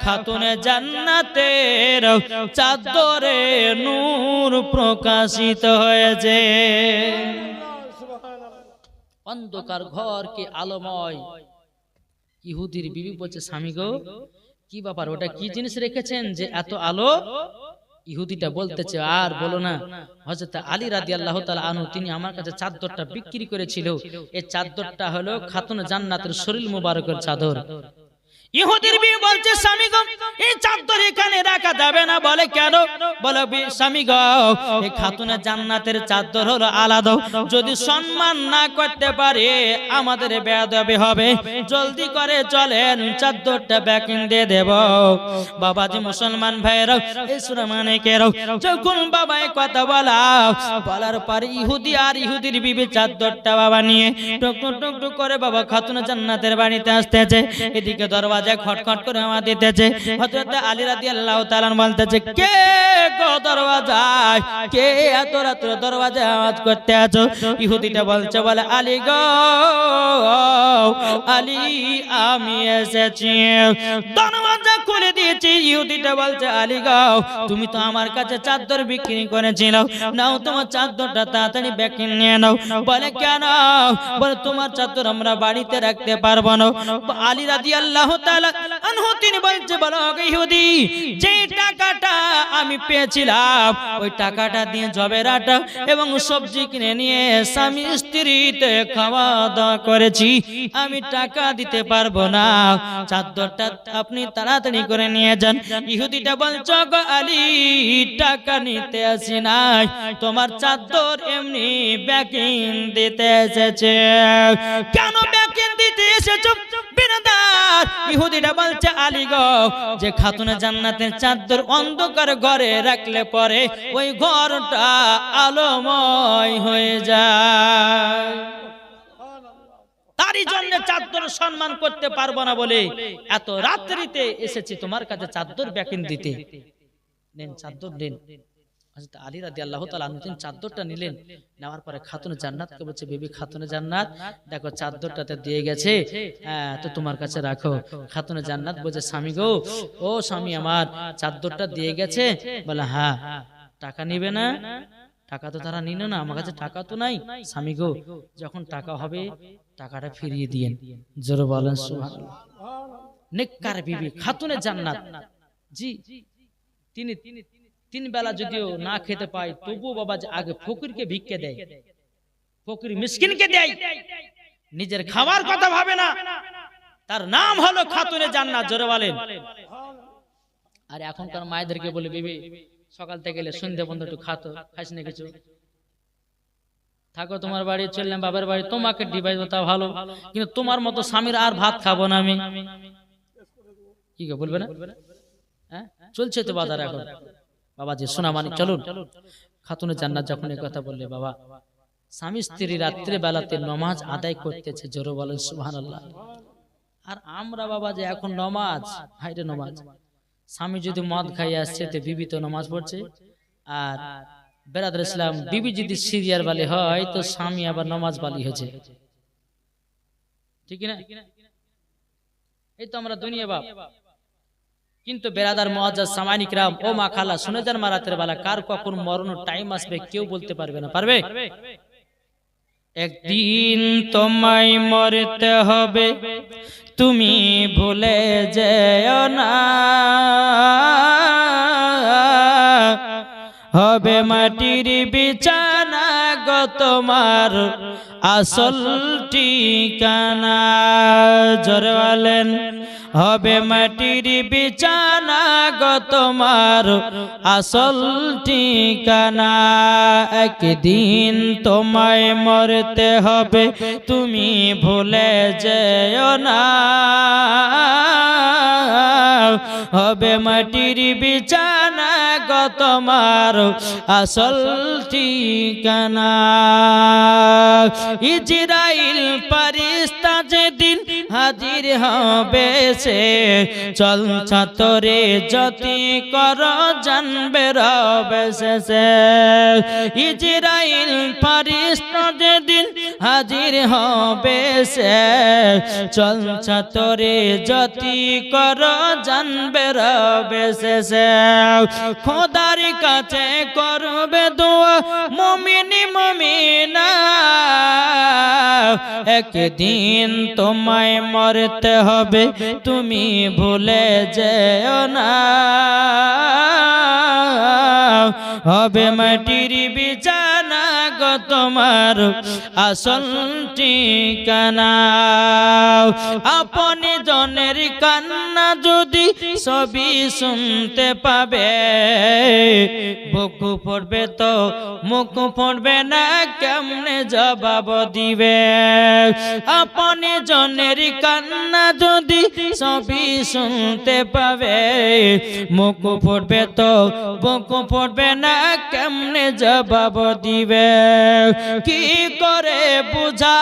খাতুনে জান্নাতের চাদরে নূর প্রকাশিত হয়েছে অন্ধকার ঘর কি আলোময় ইহুদির বিবি বলছে স্বামী গো কি ব্যাপার ওটা কি জিনিস রেখেছেন যে এত আলো ইহুদিটা বলতেছে আর বলো না হযরত আলী রাদিয়াল্লাহু তাআলা আনহু তিনি আমার কাছে চাদরটা বিক্রি করেছিল এই চাদরটা হলো খাতুনে জান্নাতের শরীর মুবারকের চাদর ইহুদির বিবি বলছে স্বামী গো এই চাদর এখানে রাখা যাবে না বলে কেন বলে স্বামী গো এই খাতুনে জান্নাতের চাদর হলো আলাদা যদি সম্মান না করতে পারে আমাদের বেয়াদবি হবে জলদি করে চলেন চাদরটা ব্যাকিং দিয়ে দেব বাবাজি মুসলমান ভাইরা এই সূরা মানিকেরাও যখন বাবা এই কথা বলার পর ইহুদি আর ইহুদির বিবি চাদরটা বাবা নিয়ে টুক টুক করে বাবা খাতুনে জান্নাতের বাড়িতে আসতেছে এদিকে দরজা খটখট করে আওয়াজ দিতেছে হযরত আলী রাদিয়াল্লাহু তাআলা বলতেছে কে গো দরওয়াজায় কে এত রাতে দরওয়াজায় আওয়াজ করতে আছো ইহুদিটা বলছে বলে আলী গো আলী আমি এসেছি। দরওয়াজা খুলে দিয়েছি। ইহুদিটা বলছে আলী গো তুমি তো আমার কাছে চাদর বিক্রি করেছিল, নাও তোমার চাদরটা তাড়াতাড়ি ব্যাগে নিয়ে নাও। বলে কেন? বলে তোমার চাদর আমরা বাড়িতে রাখতে পারবো না। আলী রাদিয়াল্লাহু তাআলা আনহু তিনি বলছে বলো ইহুদি যে টাকাটা আমি পেয়েছিলাম ওই টাকাটা দিয়ে জবের আটা এবং সবজি কিনে নিয়ে স্বামী স্ত্রীতে খাওয়া দাওয়া করেছি, আমি টাকা দিতে পারবো না, চাদরটা আপনি তাড়াতাড়ি করে নিয়ে যান। ইহুদিটা বলছে গো আলী টাকা নিতে আসি নাই, তোমার চাদর এমনি ব্যাকিং দিতে এসেছে। কেন ব্যাকিং দিতে এসেছো বিরাদার? ইহুদিটা বলছে আলী গো যে খাতুনে জান্নাতের চাদর অন্ধকার ঘরে রাখলে পরে ওই ঘরটা আলোময় হয়ে যায়, তারই জন্য চাদর সম্মান করতে পারবো না বলে এত রাত্রিতে এসেছি তোমার কাছে চাদর ব্যাকিং দিতে। নেন চাদর নেন। হযরত আলী রাদিয়াল্লাহু তাআলা আনহু চাদরটা নিলেন, নেওয়ার পরে খাতুনে জান্নাতকে বলছে বিবি খাতুনে জান্নাত দেখো চাদরটাতে দিয়ে গেছে, তো তোমার কাছে রাখো। খাতুনে জান্নাত বলছে স্বামী গো, ও স্বামী আমার চাদরটা দিয়ে গেছে। বলে হ্যাঁ, টাকা নিবে না? টাকা তো তারা নিল না, আমার কাছে টাকা তো নাই। স্বামী গো যখন টাকা হবে টাকাটা ফিরিয়ে দিয়েন। জোরে বলেন সুবহানাল্লাহ। নেককার বিবি খাতুনে জান্নাত, জি তিনি তিন বেলা যদিও না খেতে পায় তবুও বাবা আগে ফকিরকে ভিক্ষে দেয়, ফকির মিসকিনকে দেয়, নিজের খাওয়ার কথা ভাবে না। তার নাম হলো খাতুনে জান্নাত। জোরে বলেন। আর এখনকার মায়েদেরকে বলে বিবি সকাল থেকে গেলে সন্ধ্যা পর্যন্ত একটু খাস না কিছু, থাকো তোমার বাড়ি, চললাম বাবার বাড়ি, তোমাকে ডিভাইস তা ভালো, কিন্তু তোমার মতো স্বামীর আর ভাত খাবো না আমি। কি বলবে না? হ্যাঁ চলছে তো বাজার এখন। বাবা যে সোনা মানিক চলুন। খাতুনে জান্নাত যখন এই কথা বললে বাবা স্বামী স্ত্রী রাত্রে বেলাতে নামাজ আদায় করতেছে। জোরে বলেন সুবহানাল্লাহ। আর আমরা বাবা যে এখন নামাজ, হাইরে নামাজ, স্বামী যদি মদ খাই আসছে তো বিবি তো নামাজ পড়ছে, আর বেরাদর ইসলাম বিবি যদি সিরিয়ার বালি হয় তো স্বামী আবার নামাজ বালি হয়েছে, ঠিক না? এই তো আমরা দুনিয়া বাপ। কিন্তু বেরাদার মুআজ্জাজ সামাইন ইকরাম, ও মা খালা শুনে যান, মা রাতের বেলা কার কখন মরণ টাইম আসবে কেউ বলতে পারবে না। পারবে? একদিন তোমায় মরতে হবে, তুমি ভুলে যেও না, হবে মাটির বিছানা গো তোমার আসল ঠিকানা। জোরে বলেন। হবে মাটির বিছানা গো তোমার আসল ঠিকানা, একদিন তোমায় মরতে হবে, তুমি ভুলে যেও না, হবে মাটির বিছানা গো তোমার আসল ঠিকানা। ইজরাইল ফেরেশতা যেদিন হাজির হবে সে, চল ছাতরে যতি কর জানবে রবে শেষে। ইজরাইল ফেরেশতা যেদিন হাজির হবে সে, চল ছাতরে যতি কর জানবে রবে শেষে। খোদার কাছে করবে দোয়া মুমিন মুমিনা, একদিন তোমায় মরতে হবে, তুমি ভুলে যেও না, হবে মাটির বিছানা গো তোমার আসল ঠিকানা। আপনি জনের কান্না যদি সবই শুনতে পাবে, বুক পড়বে তো মুখ পড়বে না, কেমনে জবাব দিবে? আপনি জনের কান্না যদি সবই শুনতে পাবে, মুখ পড়বে তো বুক পড়বে না, কেমনে জবাব দিবে? কি করে বুঝা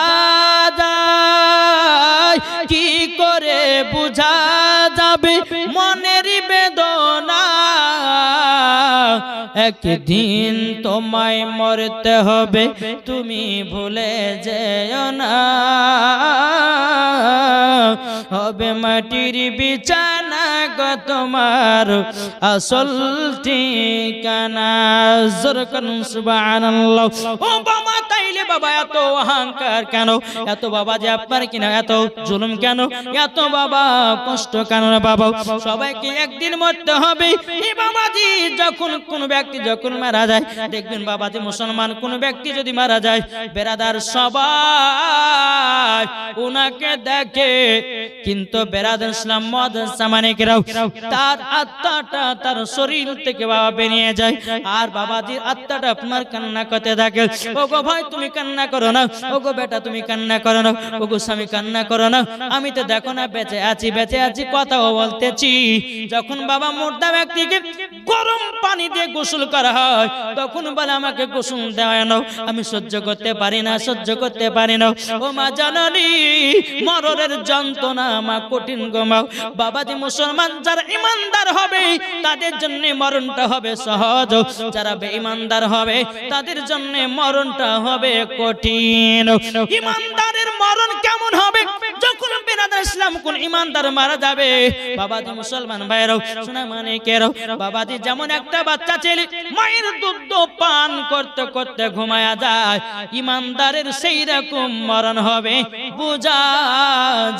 যায়, কি করে বুঝা যাবে মনের বেদনা, একদিন তোমায় মরতে হবে, তুমি ভুলে যেও না, হবে মাটির বিছানা গো তোমার আসল ঠিকানা। জোরে করুন সুবহানাল্লাহ। ও বাবা তাইলে বাবা এত অহংকার কেন, এত বাবা যে আপনার কিনা এত জুলুম কেন, এত বাবা কষ্ট কেন বাবা? সবাইকে একদিন মরতে হবে। এই বাবাজি যখন কোন ব্যক্তি যখন মারা যায়, দেখবেন বাবাজি মুসলমান কোন ব্যক্তি যদি মারা যায়, বেরাদার সবাই উনাকে দেখে, কিন্তু বেরাদার ইসলাম মানিকেরাও তার আত্মাটা তার শরীর থেকে বাবা বেরিয়ে যায়, আর বাবাজির আত্মাটা আপনার কান্না করতে থাকে। ওগো ভাই তুমি কান্না করো না, ওগো বেটা তুমি কান্না করো না, ওগো স্বামী কান্না করো না, আমি তো দেখো না বেঁচে আছি কথাও বলতেছি। যখন বাবা মুর্দা ব্যক্তিকে গরম পানি দিয়ে গোসল করা হয়, তখন বলে আমাকে গোসল দেওয়া না, আমি সহ্য করতে পারি না, সহ্য করতে পারি না। ও মা জাননী মরণের যন্ত্রণা মা কঠিন গো মা। বাবাজি মুসলমান যারা ইমানদার হবে তাদের জন্য মরণটা হবে সহজ, যারা বেঈমানদার হবে তাদের জন্য মরণটা হবে কঠিন। ইমানদারের মরণ কেমন হবে? যখন বেরাদার ইসলাম কোন ইমানদার মারা যাবে, বাবাজি মুসলমান ভাইরাও শোনা মানে কেরাও, বাবাজি যেমন একটা বাচ্চা ছেলে মায়ের দুধ পান করতে করতে ঘুমায়া যায়, ইমানদারের সেই রকম মরণ হবে, বোঝা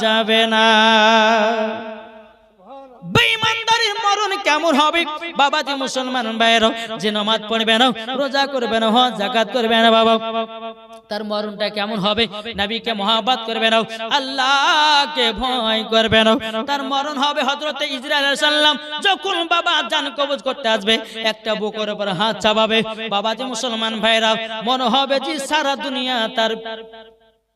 যাবে না। বেঈমানদারের মরণ কেমন হবে? বাবাজি মুসলমান ভাইরা যে নামাজ পড়বে না, রোজা করবে না, হজ যাকাত করবে না, বাবা তার মরণটা কেমন হবে? নবীকে মহব্বত করবে না, আল্লাহকে ভয় করবে না, তার মরণ হবে হযরত ইসরাঈল আলাইহিস সালাম যখন বাবা জান কবজ করতে আসবে, একটা বুকের উপর হাত চাপাবে, বাবাজি মুসলমান ভাইরা মনে হবে যে সারা দুনিয়া তার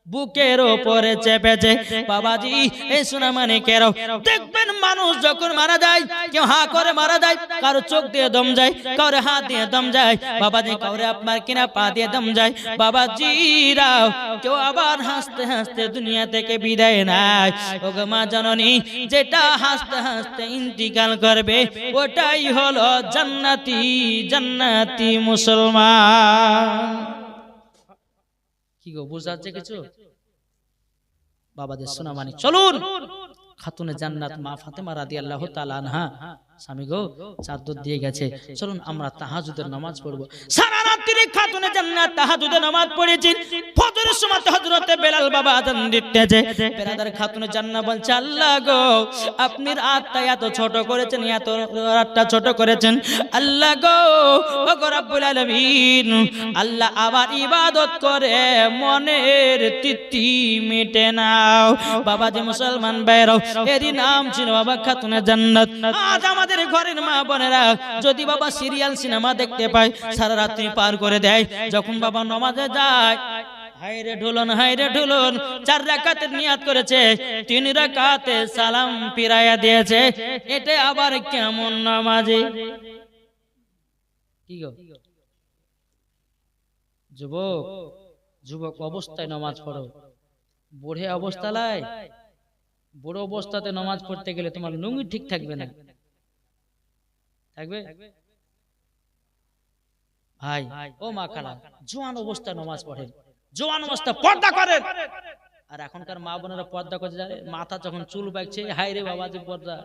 বুকের উপরে চেপেছে। বাবাজি এই সোনা মানে কেরাও দেখবেন মানুষ যখন মারা যায়, কেউ হা করে মারা যায়, কারো চোখ দিয়ে দম যায়, কারো হাত দিয়ে দম যায়, বাবাজি কারো আপনার কিনা পা দিয়ে দম যায়। বাবাজিরাও কেউ আবার হাসতে হাসতে দুনিয়া থেকে বিদায় নেয়। ওগো মা জননী যেটা হাসতে হাসতে ইন্তিকাল করবে ওটাই হলো জান্নাতি মুসলমান। কি গো বুঝাচ্ছে কিছু? বাবাদের সোনা মানিক চলুন খাতুনে জান্নাত মা ফাতেমা রাদিয়াল্লাহু তাআলা আনহা স্বামী গো চাদর দিয়ে গেছে, চলুন আমরা তাহাজ্জুদের নামাজ পড়বো। সারা রাত্রি খাতুনে জান্নাত তাহাজ্জুদের নামাজ পড়েছেন। ফজরের সময় হযরত বেলাল বাবা আযান দিতেছে, বেরাদার খাতুনে জান্নাত বলছে আল্লাহ গো আপনি রাতটা এত ছোট করেছেন, এত রাতটা ছোট করেছেন, আল্লাহ গো ওগো রব্বুল আলামিন, আল্লাহ আবার ইবাদত করে মনের তৃপ্তি মিটে নাও। বাবাজি মুসলমান ভাইরাও এরই নাম ছিল বাবা খাতুনে জান্নাত। আজ আমাদের ঘরের মা বোনেরা যদি বাবা সিরিয়াল সিনেমা দেখতে পায়, সারা রাত্রি পার করে দেয়, যখন বাবা নামাজে যায় হায়রে ঢুলন 4 রাকাতের নিয়াত করেছে, 3 রাকাতে সালাম ফিরাইয়া দিয়েছে, এটা আবার কেমন নামাজে? কি গো যুবক অবস্থায় নামাজ পড়ো, বুড়ে অবস্থায় বুড়ো অবস্থাতে নামাজ পড়তে গেলে তোমার লুঙ্গি ঠিক থাকবে না, থাকবে ভাই ও মা খালা জোয়ান অবস্থায় নামাজ পড়েন, জোয়ান অবস্থা পর্দা করেন। আর এখনকার মা বোনেরা পর্দা করে যায়, মাথা যখন চুল বাঁকছে হায় রে বাবা যে পর্দা,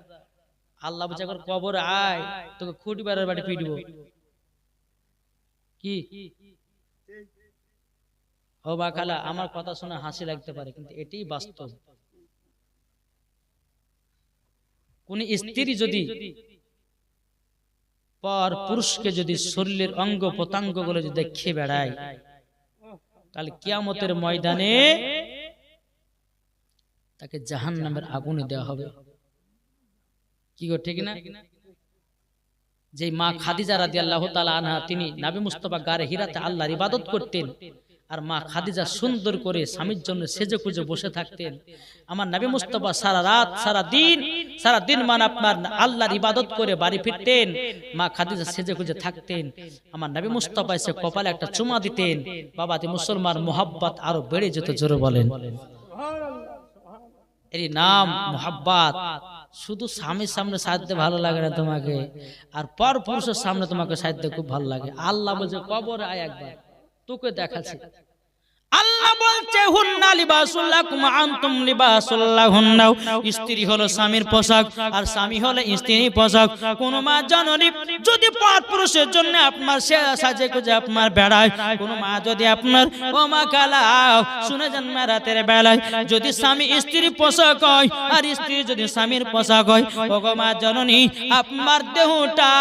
আল্লাহ বুঝে এখন কবরে আয় তোকে খুঁটি বেড়ার বাড়ি পিটবো। কি ও মা খালা আমার কথা শুনে হাসি লাগতে পারে, কিন্তু এটাই বাস্তব। কোন স্ত্রী যদি পর পুরুষকে যদি শরীরের অঙ্গ প্রত্যঙ্গ গুলো যদি দেখে বেড়ায়, কাল কিয়ামতের ময়দানে তাকে জাহান্নামের আগুনে দেওয়া হবে। কি গো ঠিক না? যে মা খাদিজা রাদিয়াল্লাহু তাআলা আনহা তিনি নবী মুস্তাফা গারে হিরাতে আল্লাহর ইবাদত করতেন, আর মা খাদিজা সুন্দর করে স্বামীর জন্য সেজে খুঁজে বসে থাকতেন। আমার নবী মুস্তাফা সারা রাত সারা দিন মানে আপনার আল্লাহর ইবাদত করে বাড়ি ফিরতেন, মা খাদিজা সেজে খুঁজে থাকতেন, আমার নবী মুস্তাফা এসে কপালে একটা চুমা দিতেন, বাবাতে মুসলমান মোহাব্বত আরো বেড়ে যেত। জোরে বলেন এর নাম মোহাব্বত। শুধু স্বামীর সামনে সাজতে ভালো লাগে না তোমাকে, আর পর পুরুষের সামনে তোমাকে সাজতে খুব ভালো লাগে। আল্লাহ বলছে কবরে আয় একবার তোকে দেখাচ্ছি, আল্লাহ বলছে হুন্না লিবাসুল লাকুম আনতুম লিবাসুল লাহুন্না। স্ত্রী হলো স্বামীর পোশাক আর স্বামী হলো স্ত্রীর পোশাক। কোন মা জননী যদি পর পুরুষের জন্য আপনার সাজে গুজে আপনার বেড়ায়, কোন মা যদি আপনার ও মা কালা শুনে যান রাতের বেলায় যদি স্বামী স্ত্রীর পোশাক হয় আর স্ত্রী যদি স্বামীর পোশাক হয়, ও গো মা জননী আপনার দেহটা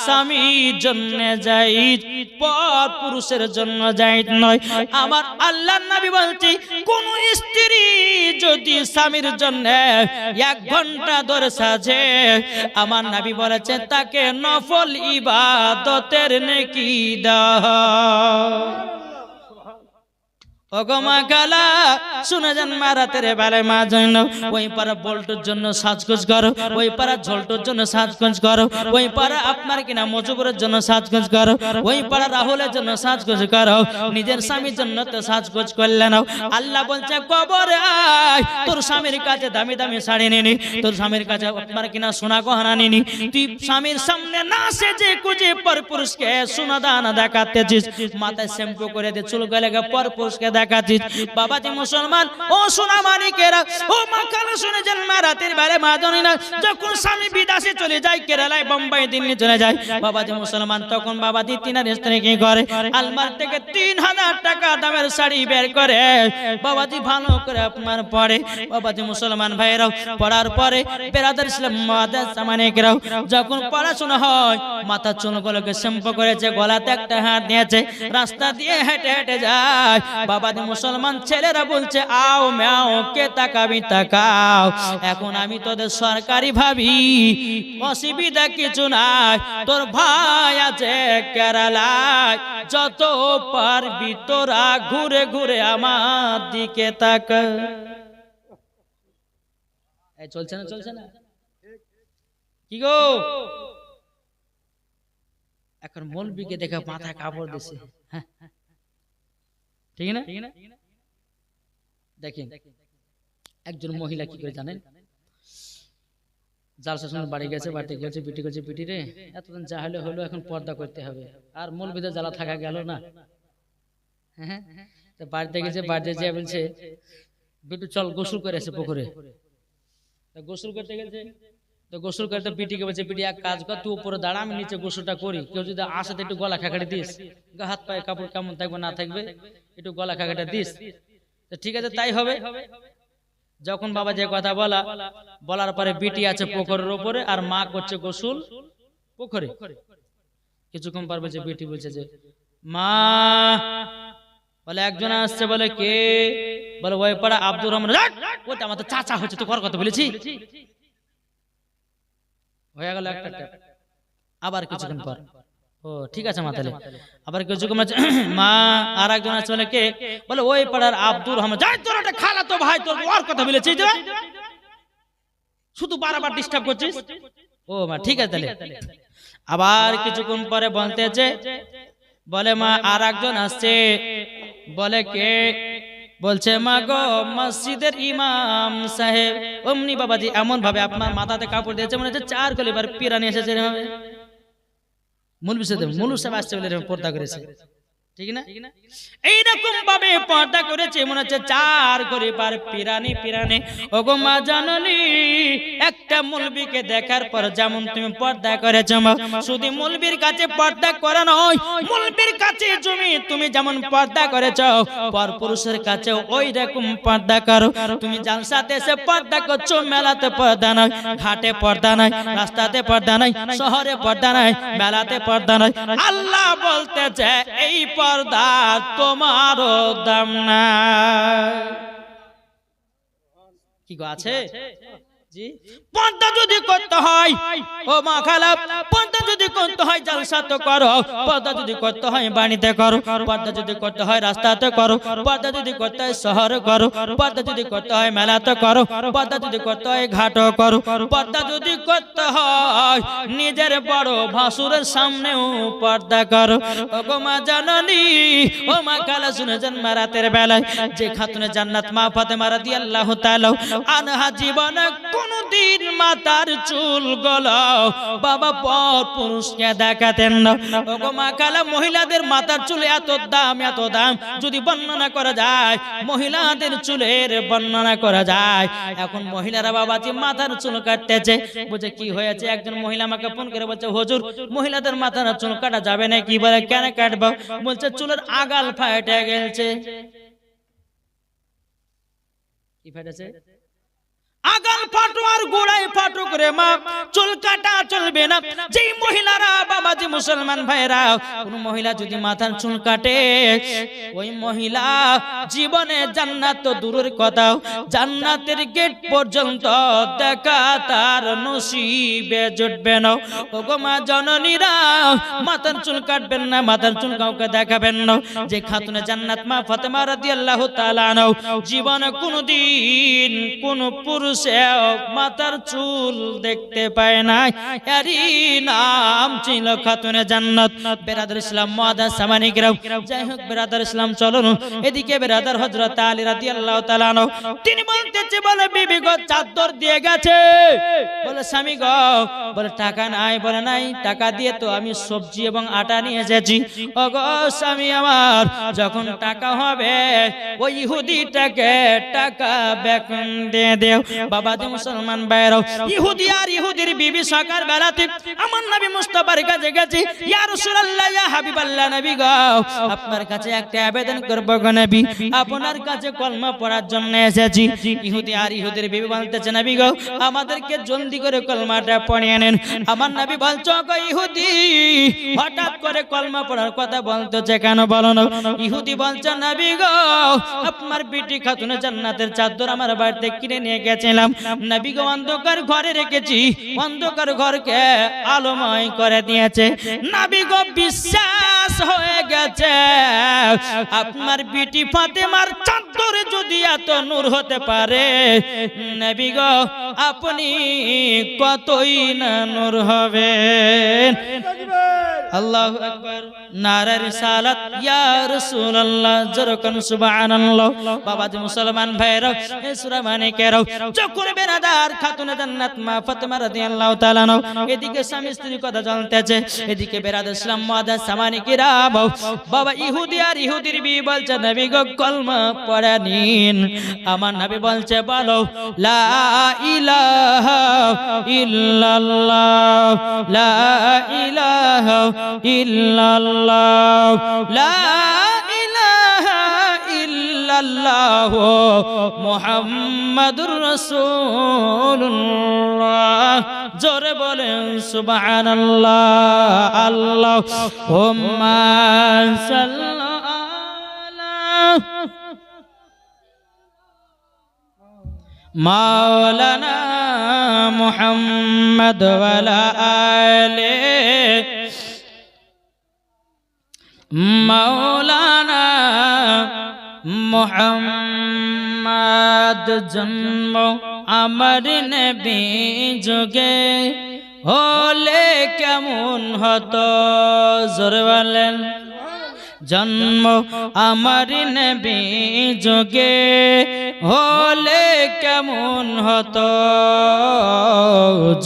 স্বামীর জন্য জায়েজ, পর পুরুষের জন্য জায়েজ নয়। আমার আল্লাহর নবী বলছে কোন স্ত্রী যদি স্বামীর জন্য 1 ঘন্টা ধরে সাজে, আমার নবী বলেছে তাকে নফল ইবাদতের নেকি দাও। ওগমা কালা শুনে যান রাতের বেলায় মা জৈনব ওই পাড়া বল্টুর জন্য সাজগোজ করো, ওই পাড়া ঝোলটুর জন্য সাজগোজ করো, ওই পাড়া আপনার কিনা মজুবুরের জন্য সাজগোজ করো, ওই পাড়া রাহুলের জন্য সাজগোজ করো, নিজের স্বামীর জন্য তো সাজগোজ করলে নাও। আল্লাহ বলছে কবরে আয়, তোর স্বামীর কাছে দামি দামি শাড়ি নিনি, তোর স্বামীর কাছে আপনার কিনা সোনা গহনা নিনি, তুই স্বামীর সামনে না সেজে কুজে পর পুরুষকে সোনা দানা দেখাতেছিস, মাথায় শ্যাম্পু করে দিয়ে চুল গলে পর পুরুষকে দেখাচ্ছিস। বাবাজি মুসলমান ও সোনা মানিকেরা ও মা কালা শুনে যান রাতের বেলায় মা জননী যখন স্বামী বিদেশে চলে যায়, কেরালায় বোম্বাই দিল্লি চলে যায়, বাবাজি মুসলমান তখন বাবাজি তিনার স্ত্রী কি করে আলমার থেকে 3000 টাকা দামের শাড়ি বের করে বাবাজি ভালো করে আপনার পরে। বাবাজি মুসলমান ভাইরাও পড়ার পরে বেরাদার ইসলাম মুআদ্দাস মানিকেরাও যখন পড়াশোনা হয় মাথা চুলগুলোকে শ্যাম্পু করেছে, গলাতে একটা হাত দিয়েছে, রাস্তা দিয়ে হেঁটে হেঁটে যায়। বাবাজি মুসলমান ছেলেরা বলছে আও ম্যাও কে তাকাবি তাকাও, এখন আমি তোদের সরকারি ভাবি, অসুবিধা কিছু নাই, তোর ভাই আছে কেরালায়, যত পারবি তোরা ঘুরে ঘুরে আমার দিকে তাকা। চলছে না চলছে না কি গো? এখন মৌলবীকে দেখে মাথায় কাপড় দিছে, হ্যাঁ ঠিক না? দেখেন একজন মহিলা কি করে জানেন, জালসা শুনে বাড়ি গেছে, বাড়িতে গেছে পিটি করছে, পিটি রে এতদিন যা হলে হলো, এখন পর্দা করতে হবে, আর মৌলবীদের জ্বালা থাকা গেল না। হ্যাঁ বাড়িতে গেছে, বাড়িতে যেয়ে বলছে বিটু চল গোসল করে আসে পুকুরে। গোসল করতে গেছে, তো গোসল করতে পিটিকে বলছে পিটি এক কাজ কর, তুই উপরে দাঁড়া, আমি নিচে গোসলটা করি, কেউ যদি আসে তো একটু গলা খাকাটি দিস, হাত পায়ে কাপড় কেমন থাকবে না থাকবে একটু গলা খাকাটা দিস। তো ঠিক আছে তাই হবে। যখন বাবা যে কথা বলার পরে বিটি আছে পুকুরের উপরে আর মা করছে গোসল পুকুরে। কিছুক্ষণ পর বলছে বিটি বলছে যে মা, বলে একজন আসছে, বলে কে, বলে ওই পাড়া আব্দুর রহমান, ওটা আমাদের চাচা হচ্ছে, তো কর কথা বলেছি, হয়ে গেল একটা ট্যাপ। আবার কিছুক্ষণ পর ও ঠিক আছে মা, তাহলে আবার কিছুক্ষণ মা আর একজন আছে, বলে কে, বলে ওই পাড়ার আব্দুর রহমান, যাই তোর একটা খালা তো ভাই, তোর ওর কথা বলেছি, শুধু বারবার ডিস্টার্ব করছিস। ও মা ঠিক আছে তাহলে। আবার কিছুক্ষণ পরে বলতেছে, বলে মা আর একজন আসছে, বলে কে, বলছে মা গো মসজিদের ইমাম সাহেব। অমনি বাবাজি এমন ভাবে আপনার মাথাতে কাপড় দিয়েছে মনে হচ্ছে 4 কলিবার পিরানি এসেছে, মূল বিষয় মুলু সাহেব আসছে বলে পর্দা করেছে, ঠিক না? এইরকম ভাবে পর্দা করেছে মনে হচ্ছে 4 কলিবার পিরানি পিরানি। ওগো মা জাননি একটা মুলবিকে দেখার পর যেমন তুমি পর্দা করেছো, শুধু মুলবির কাছে পর্দা করা নয়, মুলবির কাছে তুমি যেমন পর্দা করেছো পর পুরুষের কাছে ওই রকম পর্দা করো। তুমি জালসাতে এসে পর্দা করছো, মেলাতে পর্দা নাই, ঘাটে পর্দা নাই, রাস্তাতে পর্দা নাই, শহরে পর্দা নাই, মেলাতে পর্দা নাই। আল্লাহ বলতেছে এই পর্দা তোমারও দাম নাই। কি গো আছে জি? পর্দা যদি করতে হয় ও মা খালা, পর্দা যদি করতে হয় জালসা তো করো, পর্দা যদি করতে হয় বাড়িতে করো, পর্দা যদি করতে হয় রাস্তাতে করো, পর্দা যদি করতে হয় শহরে করো, পর্দা যদি করতে হয় মেলাতে করো, পর্দা যদি করতে হয় ঘাটও করো, পর্দা যদি করতে হয় নিজের বড় ভাসুরের সামনেও পর্দা করো। ও গো মা জাননি ও মা খালা শুনে যান রাতের বেলায় যে খাতুনে জান্নাত মা ফাতেমা রাদিয়াল্লাহু তাআলা আনহা জীবনে কোনদিন মাথার চুল গুলো বাবা পর পুরুষকে দেখাতেন না। ওগো মা কালা, মহিলাদের মাথার চুল এত দাম, এত দাম, যদি বর্ণনা করা যায়, মহিলাদের চুলের বর্ণনা করা যায়। এখন মহিলারা বাবাজি মাথার চুল কাটতেছে, বুঝে কি হয়েছে? একজন মহিলা আমাকে ফোন করে বলছে, হুজুর মহিলাদের মাথার চুল কাটা যাবে না। কি বলে, কেন কাটবো? বলছে চুলের আগাল ফাটে গেছে। কি ফাটেছে? আগাল ফাটো আর গোড়ায় ফাটো করে মা চুল কাটা চলবে না। যেই মহিলারা বাবাজি মুসলমান ভাইরা, কোন মহিলা যদি মাথার চুল কাটে, ওই মহিলা জীবনে জান্নাত তো দূরের কথা, জান্নাতের গেট পর্যন্ত দেখা তার নসিবে জুটবে না। ওগো মা জননীরা, মাথার চুল কাটবেন না, মাথার চুল কাউকে দেখাবেন না। যে খাতুনে জান্নাত মা ফাতেমা রাদিয়াল্লাহু তাআলা আনহা জীবনে কোনদিন কোন পুরুষ মাথার চুল দেখতে পায় নাই, এরই নাম ছিল খাতুনে জান্নাত। বেরাদার ইসলাম মুআদ্দাস সামানি কিরাম, যাই হোক বেরাদার ইসলাম, চলুন এদিকে বেরাদার হযরত আলী রাদিয়াল্লাহু তাআলা আনহু তিনি বলতেছে, বলে বিবি গো চাদর দিয়ে গেছে। বলে স্বামী গো, বলে টাকা নাই। বলে নাই, টাকা দিয়ে তো আমি সবজি এবং আটা নিয়ে এসেছি। ও গো স্বামী আমার, যখন টাকা হবে ওই ইহুদিটাকে টাকা বেতন দিয়ে দেও। বাবাজি মুসলমান ভাইরা, ইহুদি আর ইহুদির বিবি সকাল বেলাতে আমার নবী মুস্তাফার কাছে গেছে, ইয়া রাসূলুল্লাহ, ইয়া হাবিবাল্লাহ, নবী গো আপনার কাছে একটা আবেদন করব গো নবী, আপনার কাছে কলমা পড়ার জন্য এসেছি। ইহুদি আর ইহুদির বিবি বলতেছে, নবী গো আমাদেরকে জলদি করে কলমাটা পড়িয়ে নেন। আমার নবী বলছো, গো ইহুদি হঠাৎ করে কলমা পড়ার কথা বলতেছে কেন, বলো না? ইহুদি বলছে, নবী গো আপনার বিটি খাতুনে জান্নাতের চাদর আমার বাড়িতে কিনে নিয়ে গেছিলাম, নবী গো অন্ধকার ঘরে রেখেছি, অন্ধকার ঘরকে আলোময় করে দিয়েছে। নবী গো বিশ্বাস হয়ে গেছে আপনার বিটি ফাতেমার চাদরে যদি এত নূর হতে পারে, নবী গো আপনি কতই না নূর হবেন। আল্লাহু আকবার, নারে রিসালাত, ইয়া রাসূলুল্লাহ, জরকান সুবহানাল্লাহ। বাবাজি মুসলমান ভাইরা, এই সূরা মানিকের যখন বেরাদার খাতুনে জান্নাত মা ফাতেমা রাদিয়াল্লাহু তাআলা এদিকে স্বামী স্ত্রীর কথা চলতেছে, এদিকে বেরাদার ইসলাম মুআদ্দাস সামানি কিরাম, বাবা ইহুদি আর ইহুদির বিবি বলছে, নবী গো কলমা পড়ে নিন। আমার নবী বলছে, বলো লা ইলাহা ইল্লাল্লাহ, লা ইলাহা ইল্লাল্লাহ, লা ইলাহা ইল্লাল্লাহ, মুহাম্মাদুর রাসূলুল্লাহ। জোরে বলেন সুবহানাল্লাহ। আল্লাহুম্মা সাল্লি আলা মাওলানা মুহাম্মদ ওয়া আলা আলি মাওলানা মুহাম্মদ। জন্ম আমার নবী যুগে হলে কেমন হতো, জোরে বলেন। জন্ম আমার নবী যুগে হলে কেমন হতো,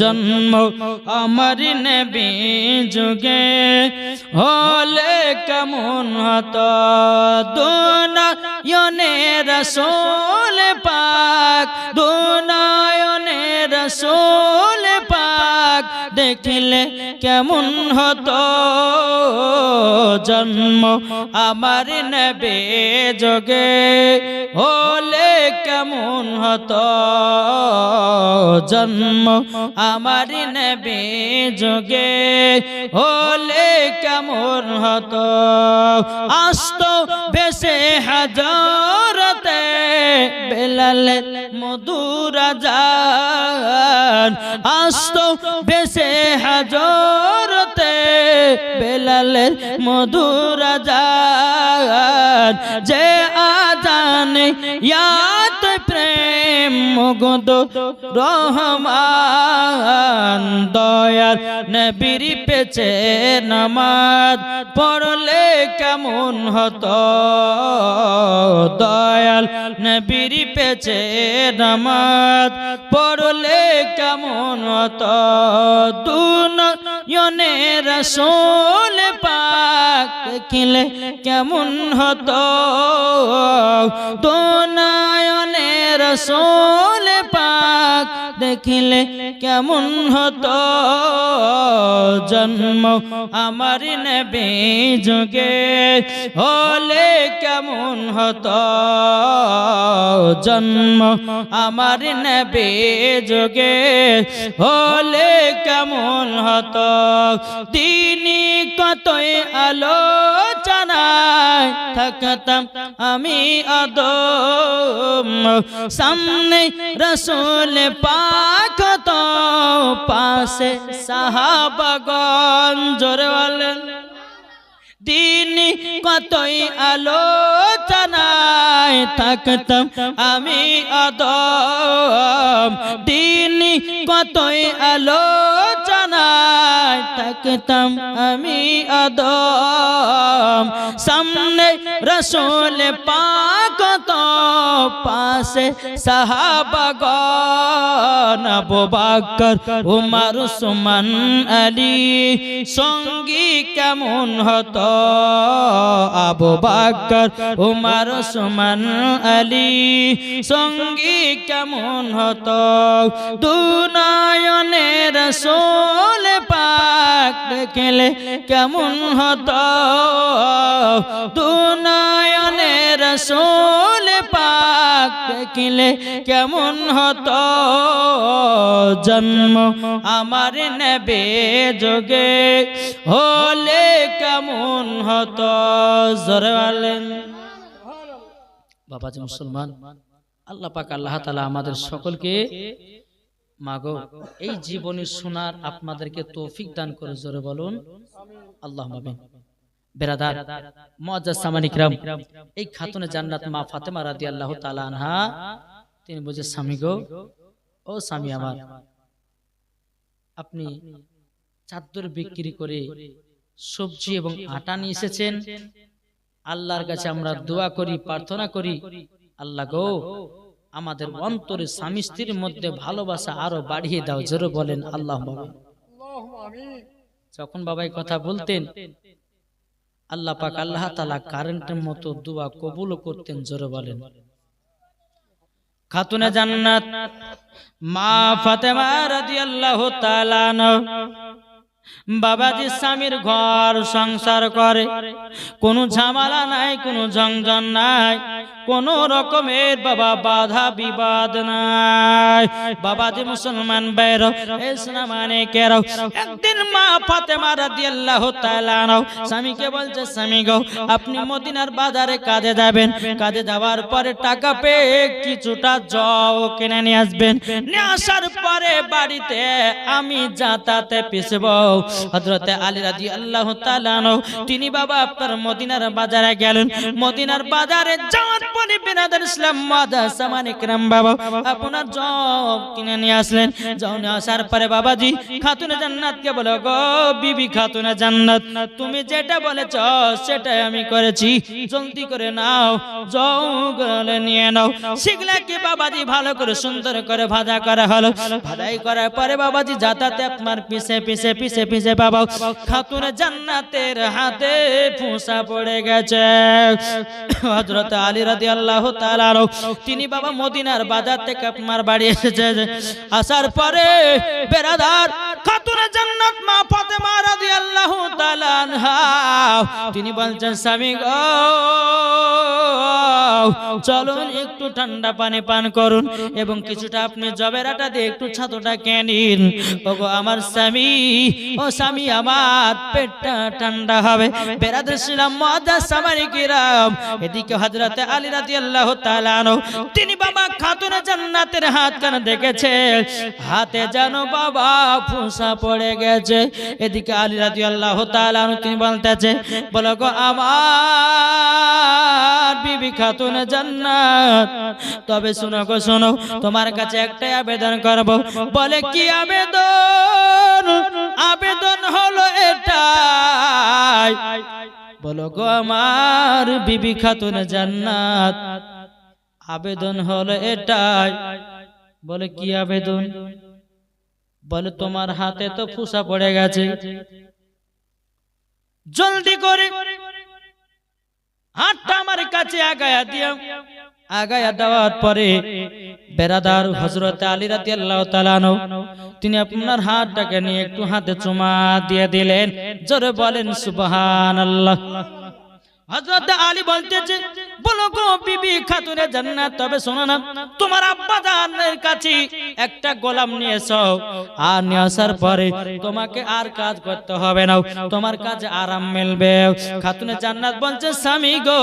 জন্ম আমার নবী যুগে হলে কেমন হতো। দুনয়নে রাসূল পাক, দুনয়নে রাসূল পাক দেখলে কেমন হতো, জন্ম আমার নবী যুগে হলে কেমন হতো, জন্ম আমার নবী যুগে হলে কেমন হতো। আসতো বেশে হাজরতে বেলাল মধুর আযান, আসতো বেশে হাজরতে বেলাল মধুর আযান, যে আযান ইয়াত প্রেম মুগ্ধ রহমান দয়াল নবীর পেছে নামাজ পড়লে কেমন হতো দয়াল নবীর পেছে নামাজ পড়লে কেমন হতো দুনিয়ানে রাসূল পাক দেখিলে কেমন হতো দুনিয়ানে রাসূল পাক দেখিলে কেমন হতো জন্ম আমার নবী যুগে হলে কেমন হতো জন্ম আমার নবী যুগে হলে কেমন হতো তিনি কতই আলোচনায় থাকতাম আমি আদম সামনে রাসূল পাক তো পাশে সাহাবাগণ জোরে বলেন তিনি কতই আলোচনায় থাকতাম আমি আদম তিনি কতই আলোচনায় থাকতাম আমি আদম সামনে রাসূল পাক তো পাশে সাহাবাগণ আবু বকর উমর উসমান আলী সঙ্গী কেমন হতো আবু বকর উমর উসমান আলী সঙ্গী কেমন হতো দুনিয়ানে রাসূল পাক দেখলে কেমন হতো দুনিয়ানে রাসূল পাক দেখলে কেমন হতো জন্ম আমার নবী যুগে হলে কেমন হতো জোরে বলেন বাবাজি মুসলমান আল্লাহ পাক আল্লাহ তাআলা আমাদের সকলকে মাগো এই জীবনী শোনার আপনাদেরকে তৌফিক দান করে জোরে বলুন আল্লাহুম্মা আমিন বেরাদার মুআজ্জাজ সামানী কিরাম এই খাতুনে জান্নাত মা ফাতেমা রাদিয়াল্লাহু তাআলা আনহা তিনি বলে স্বামী গো ও স্বামী আমার আপনি চাদর বিক্রি করে সবজি এবং আটা নিয়ে এসেছেন আল্লাহর কাছে আমরা দোয়া করি প্রার্থনা করি আল্লাহ গো আমাদের অন্তরে স্বামী স্ত্রীর মধ্যে ভালোবাসা আরো বাড়িয়ে দাও জোরে বলেন আল্লাহুম্মা আমিন যখন বাবাই কথা বলতেন আল্লাহ পাক আল্লাহ তাআলা কারেন্টের মতো দোয়া কবুল করতেন জোরে বলেন খাতুনে জান্নাত মা ফাতেমা রাদিয়াল্লাহু তাআলা আনহা বাবাজি স্বামীর ঘর সংসার করে কোনো ঝামেলা নাই কোনো ঝঞ্ঝট নাই কোনো রকমের বাবা বাধা বিবাদ নাই বাবাজি মুসলমান ভাইরা ইসলামানে কেরাও একদিন মা ফাতেমা রাদিয়াল্লাহু তাআলা আনহা স্বামীকে বলছে স্বামী গো আপনি মদিনার বাজারে কাজে যাবেন কাজে যাওয়ার পরে টাকা পেয়ে কিছুটা জব কিনে নিয়ে আসবেন নিয়ে আসার পরে বাড়িতে আমি যাতায়াতে পিছব হযরতে আলী রাদিয়াল্লাহু তাআলা আনহু তিনি বাবা আপনার মদিনার বাজারে গেলেন মদিনার বাজারে যাওয়ার পরে বিরাদার ইসলাম মুআজ্জাজ সামানী কিরাম বাবা আপনার জব কিনে নিয়ে আসলেন যখন আসার পরে বাবাজি খাতুনে জান্নাতকে বলো গো বিবি খাতুনে জান্নাত তুমি যেটা বলেছো সেটাই আমি করেছি জলদি করে নাও জব নিয়ে নাও সেগুলাকে বাবাজি ভালো করে সুন্দর করে ভাজা করা হলো ভাজাই করার পরে বাবাজি যাতায়াতে আপনার পিছে পিছে পিছে পিছে বাবা খাতুনে জান্নাতের হাতে ফুঁসা পড়ে গেছে হযরত আলী রাদিয়াল্লাহু তাআলা তিনি বাবা মদিনার বাজার থেকে আপনার বাড়ি এসেছে আসার পরে বেরাদার খাতুনে জান্নাত মা ফাতেমা রাদিয়াল্লাহু তাআলা আনহা তিনি বলছেন স্বামী গো চলুন একটু ঠান্ডা পানি পান করুন এবং কিছুটা আপনি জবের আটা দিয়ে একটু ছাতুটা খেয়ে নিন ওগো আমার স্বামী ও স্বামী আমার পেটটা ঠান্ডা হবে বেরাদার ইসলাম মুআজ্জাজ সামানী কিরাম এদিকে হযরতে আলী রাদিয়াল্লাহু তাআলা আনহু তিনি বাবা খাতুনে জান্নাতের হাত কান দেখেছে হাতে যেন বাবা ফোঁসা পড়ে গেছে। এদিকে আলী রাদিয়াল্লাহু তাআলা আনহু তিনি বলতেছে, বলো গো আমার বিবি খাতুন জান্নাত, তবে শোনো গো শোনো, তোমার কাছে একটাই আবেদন করব। বলে কি আবেদন? আবেদন হলো এটাই, বলো গো আমার বিবি খাতুন জান্নাত, আবেদন হলো এটাই। বলে কি আবেদন? বলে তোমার হাতে তো ফোঁসা পড়ে গেছে, জলদি করে হাতটা আমার কাছে আগায়া দিও। আগায়া দেওয়ার পরে বেরাদার হযরত আলী রাদিয়াল্লাহু তাআলা আনহু তিনি আপনার হাতটাকে নিয়ে একটু হাতে চুমা দিয়ে দিলেন। জোরে বলেন সুবহানাল্লাহ। হযরত আলী বলতেছে, বলো গো বিবি খাতুনে জান্নাত, তবে শোনো না, তোমার আব্বা জানের কাছে একটা গোলাম নিয়ে এসো, আর নিয়ে আসার পরে তোমাকে আর কাজ করতে হবে না, তোমার কাছে আরাম মিলবে। খাতুনে জান্নাত বলছে, স্বামী গো,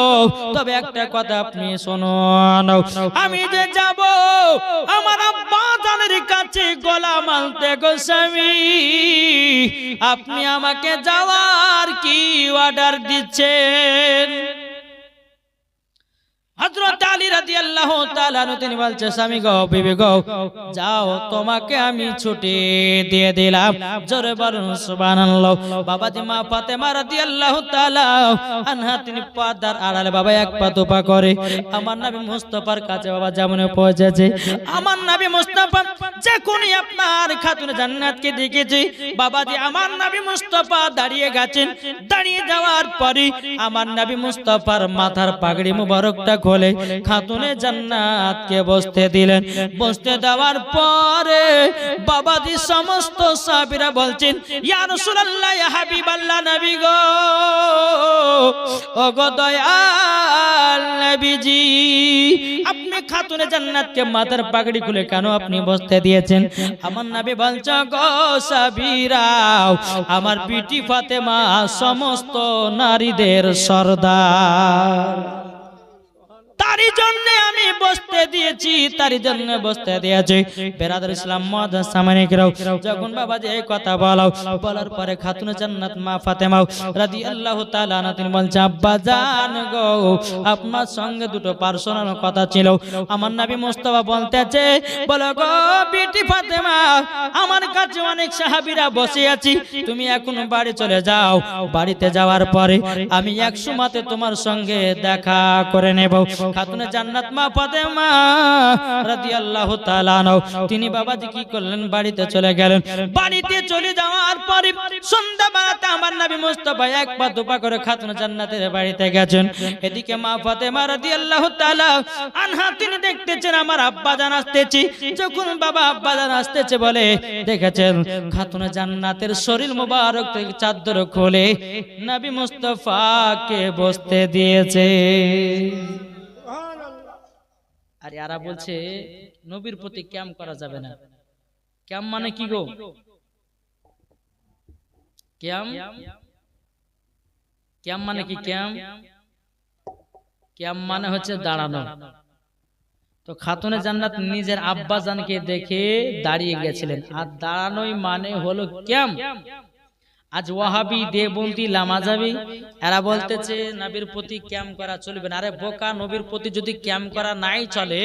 তবে একটা কথা আপনি শুনুন, আমি যে যাব আমার আব্বা জানের কাছে গোলাম আনতে গো স্বামী, আপনি আমাকে যাওয়ার কি অর্ডার দিচ্ছেন? হযরত আলী রাদিয়াল্লাহু তাআলা আনহু তিনি বলছে, স্বামী গো, বিবি গো, যাও, তোমাকে আমি ছুটি দিয়ে দিলাম। জোরে বলুন সুবহানাল্লাহ। বাবাজি মা ফাতেমা রাদিয়াল্লাহু তাআলা আনহা তিনি পর্দার আড়ালে বাবা এক পা দুপা করে আমার নবী মুস্তাফার কাছে বাবা যেমনে পৌঁছেছে। আমার নবী মুস্তাফা যখনই আপনার খাতুন জান্নাতকে দেখেছে, বাবাজি আমার নবী মুস্তাফা দাঁড়িয়ে গেছেন। দাঁড়িয়ে যাওয়ার পরে আমার নবী মুস্তাফার মাথার পাগড়ি মুবারকটা খোলে খাতুনে জান্নাতকে বসতে দিলেন। বসতে দেওয়ার পরে বাবাজি সমস্ত সাহাবীরা বলছেন, ইয়া রাসূলুল্লাহ, ইয়া হাবিবাল্লাহ, নবী গো, ও গো দয়াল নবীজি, আপনি খাতুনে জান্নাতকে মাথার পাগড়ি খুলে কেন আপনি বসতে দিয়েছেন? আমার নবী বলছে, গো সাহাবীরা, আমার বিটি ফাতেমা সমস্ত নারীদের সরদার, তারই জন্য আমি বসতে দিয়েছি, তারই জন্য বসতে দিয়েছি। বেরাদার ইসলাম মুআজ্জাজ সামানিকরাও, যখন বাবাজি এই কথা বলার পরে খাতুনে জান্নাত মা ফাতেমা রাদিয়াল্লাহু তাআলা আনহা তিনি বলছেন, আব্বা জান গো, আপনার সঙ্গে দুটো পার্সোনাল কথা ছিল। আমার নবী মুস্তাফা বলতেছে, বলো গো বিটি ফাতেমা, আমার কাছে অনেক সাহাবীরা বসে আছি, তুমি এখন বাড়ি চলে যাও। বাড়িতে যাওয়ার পরে আমি এক সময়তে তোমার সঙ্গে দেখা করে নেব। খাতুনে জান্নাত মা ফাতেমা রাদিয়াল্লাহু তাআলা আনহা তিনি বাবাজি কি করলেন? বাড়িতে চলে গেলেন। বাড়িতে চলে যাওয়ার পরে সন্ধ্যাবেলাতে আমার নবী মুস্তাফা এক পা দুপা করে খাতুনে জান্নাতের বাড়িতে গেছেন। এদিকে মা ফাতেমা রাদিয়াল্লাহু তাআলা আনহা তিনি দেখতেছেন আমার আব্বা জান আসতেছে। যখন বাবা আব্বা জান আসতেছে বলে দেখেছেন খাতুনে জান্নাতের শরীর মোবারক থেকে চাদর খুলে নবী মুস্তাফাকে বসতে দিয়েছে। আর এরা বলছে নবীর প্রতি ক্যাম করা যাবে না। ক্যাম মানে কি গো? ক্যাম ক্যাম মানে কি? ক্যাম ক্যাম মানে হচ্ছে দাঁড়ানো। তো খাতুনে জান্নাত নিজের আব্বা জানকে দেখে দাঁড়িয়ে গেছিলেন, আর দাঁড়ানোই মানে হলো ক্যাম। আজ ওয়াহাবি দেবন্দি লামাজাবি এরা বলতেছে নবীর প্রতি ক্যাম করা চলবে না। আরে বোকা, নবীর প্রতি যদি ক্যাম করা নাই চলে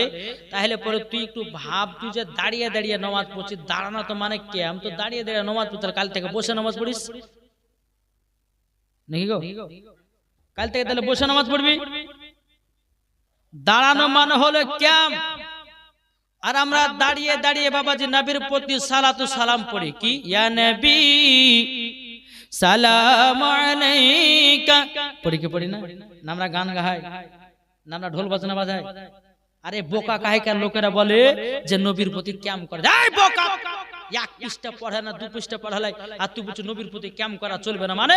তাহলে পরে তুই একটু ভাব, তুই যে দাঁড়িয়ে দাঁড়িয়ে নামাজ পড়ছিস, দাঁড়ানো তো মানে ক্যাম, তো দাঁড়িয়ে দাঁড়িয়ে নামাজ পড়তে কাল থেকে বসে নামাজ পড়িস নাকি গো? কাল থেকে তাহলে বসে নামাজ পড়বি। দাঁড়ানো মানে হলো ক্যাম। আর আমরা দাঁড়িয়ে দাঁড়িয়ে বাবাজি নবীর প্রতি সালাতু সালাম পড়ি কি? ইয়া নবী সালাম আলাইকা পড়ি কি পড়ি না? আমরা গান গাই না, আমরা ঢোল বাজনা বাজাই। আরে বোকা কাহিকার লোকেরা বলে যে নবীর প্রতি ক্যাম করে। এই বোকা, এক পৃষ্ঠা পড়ে না, দু পৃষ্ঠা পড়ালাই আর তুই বলছিস নবীর প্রতি ক্যাম করা চলবে না। মানে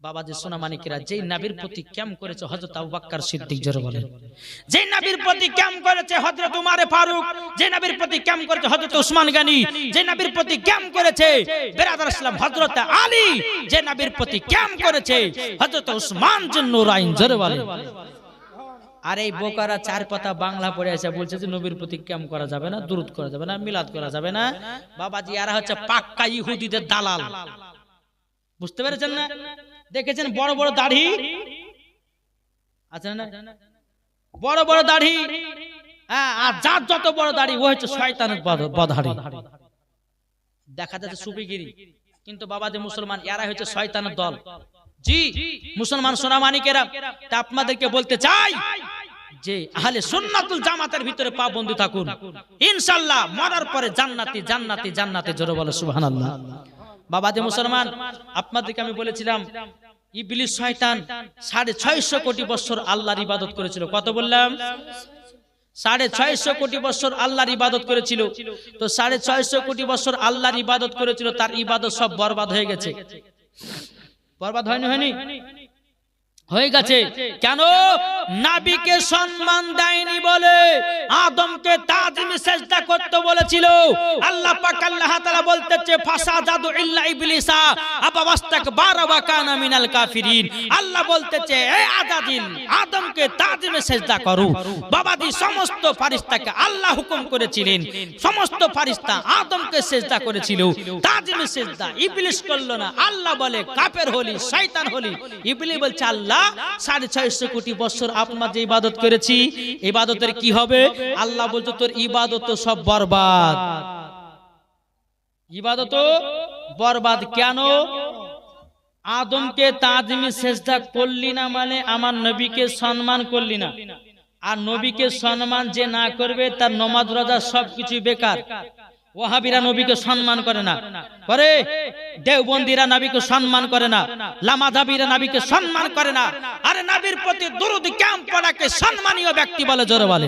বাবাজি সোনা মানিকেরা, যেই নবীর প্রতি ক্যাম করেছে হযরত আবু বকর সিদ্দিক, জোরে বলেন, যেই নবীর প্রতি ক্যাম করেছে হযরত উমর ফারুক, যেই নবীর প্রতি ক্যাম করেছে হযরত ওসমান গনি, যেই নবীর প্রতি ক্যাম করেছে বেরাদার ইসলাম হযরত আলী, যেই নবীর প্রতি ক্যাম করেছে হযরত উসমান জিন নুরাইন, জোরে বলেন। আর এই বোকারা চার পাতা বাংলা পড়ে আছে, বলছে যে নবীর প্রতি ক্যাম্প করা যাবে না, দুরূদ করা যাবে না, মিলাদ করা যাবে না। বাবাজি এরা হচ্ছে পাক্কা ইহুদিদের দালাল, বুঝতে পেরেছেন না? দেখেছেন বড় বড় দাড়ি আছে না, বড় বড় দাড়ি, হ্যাঁ, আর যার যত বড় দাড়ি ও হচ্ছে শয়তানের বধাড়ি। দেখা যাচ্ছে সুফিগিরি, কিন্তু বাবাজি মুসলমান এরা হচ্ছে শয়তানের দল। জি মুসলমান সোনামানিকেরা, তা আপনাদেরকে বলতে চাই যে আহলে সুন্নাতুল জামাতের ভিতরে পাবন্দি থাকুন, ইনশাআল্লাহ মরার পরে জান্নাতি জান্নাতি জান্নাতে, জোরে বলো সুবহানাল্লাহ। বাবাজি মুসলমান, আপনাদেরকে আমি বলেছিলাম ইবলিস শয়তান 650 কোটি বছর আল্লাহর ইবাদত করেছিল। কত বললাম? 650 কোটি বছর আল্লাহর ইবাদত করেছিল। তো 650 কোটি বছর আল্লাহর ইবাদত করেছিল, তার ইবাদত সব বরবাদ হয়ে গেছে। বরবাদ হয়নি? হয়নি, হয়ে গেছে। কেন? নবীকে সম্মান দেয়নি বলে, আদমকে তাজিম সেজদা করতে বলেছিল। আল্লাহ পাক আল্লাহ তাআলা বলতেছে ফাসাদাদু ইল্লা ইবলিসা আবা ওয়াস্তাকবারা ওয়া কানা মিনাল কাফিরিন। আল্লাহ বলতেছে এই আজাজিল, আদমকে তাজিম সেজদা করো। বাবাজি সমস্ত ফেরেশতাকে আল্লাহ হুকুম করেছিলেন, সমস্ত ফেরেশতা আদমকে সেজদা করেছিল, তাজিম সেজদা। ইবলিস করলো না। আল্লাহ বলে কাফের হলি, শয়তান হলি। ইবলিস বলছে আল্লাহ 650 কোটি বছর আপনার যে ইবাদত করেছি, ইবাদতের কি হবে? আল্লাহ বলছে তোর ইবাদত সব বরবাদ, ইবাদত বরবাদ। কেন? আদমকে তাজিমে সেজদা করলি না মানে আমার নবীকে সম্মান করলি না। আর নবীকে সম্মান যে না করবে তার নামাজ রোজা সবকিছু বেকার। ওয়াহাবিরা নবীকে সম্মান করে না, করে দেওবন্দিরা নবীকে সম্মান করে না, লামাযাবিরা নবীকে সম্মান করে না। আরে নবীর প্রতি দরুদ ক্যাম্প পড়াকে সম্মানীয় ব্যক্তি বলে, জোরে বলে।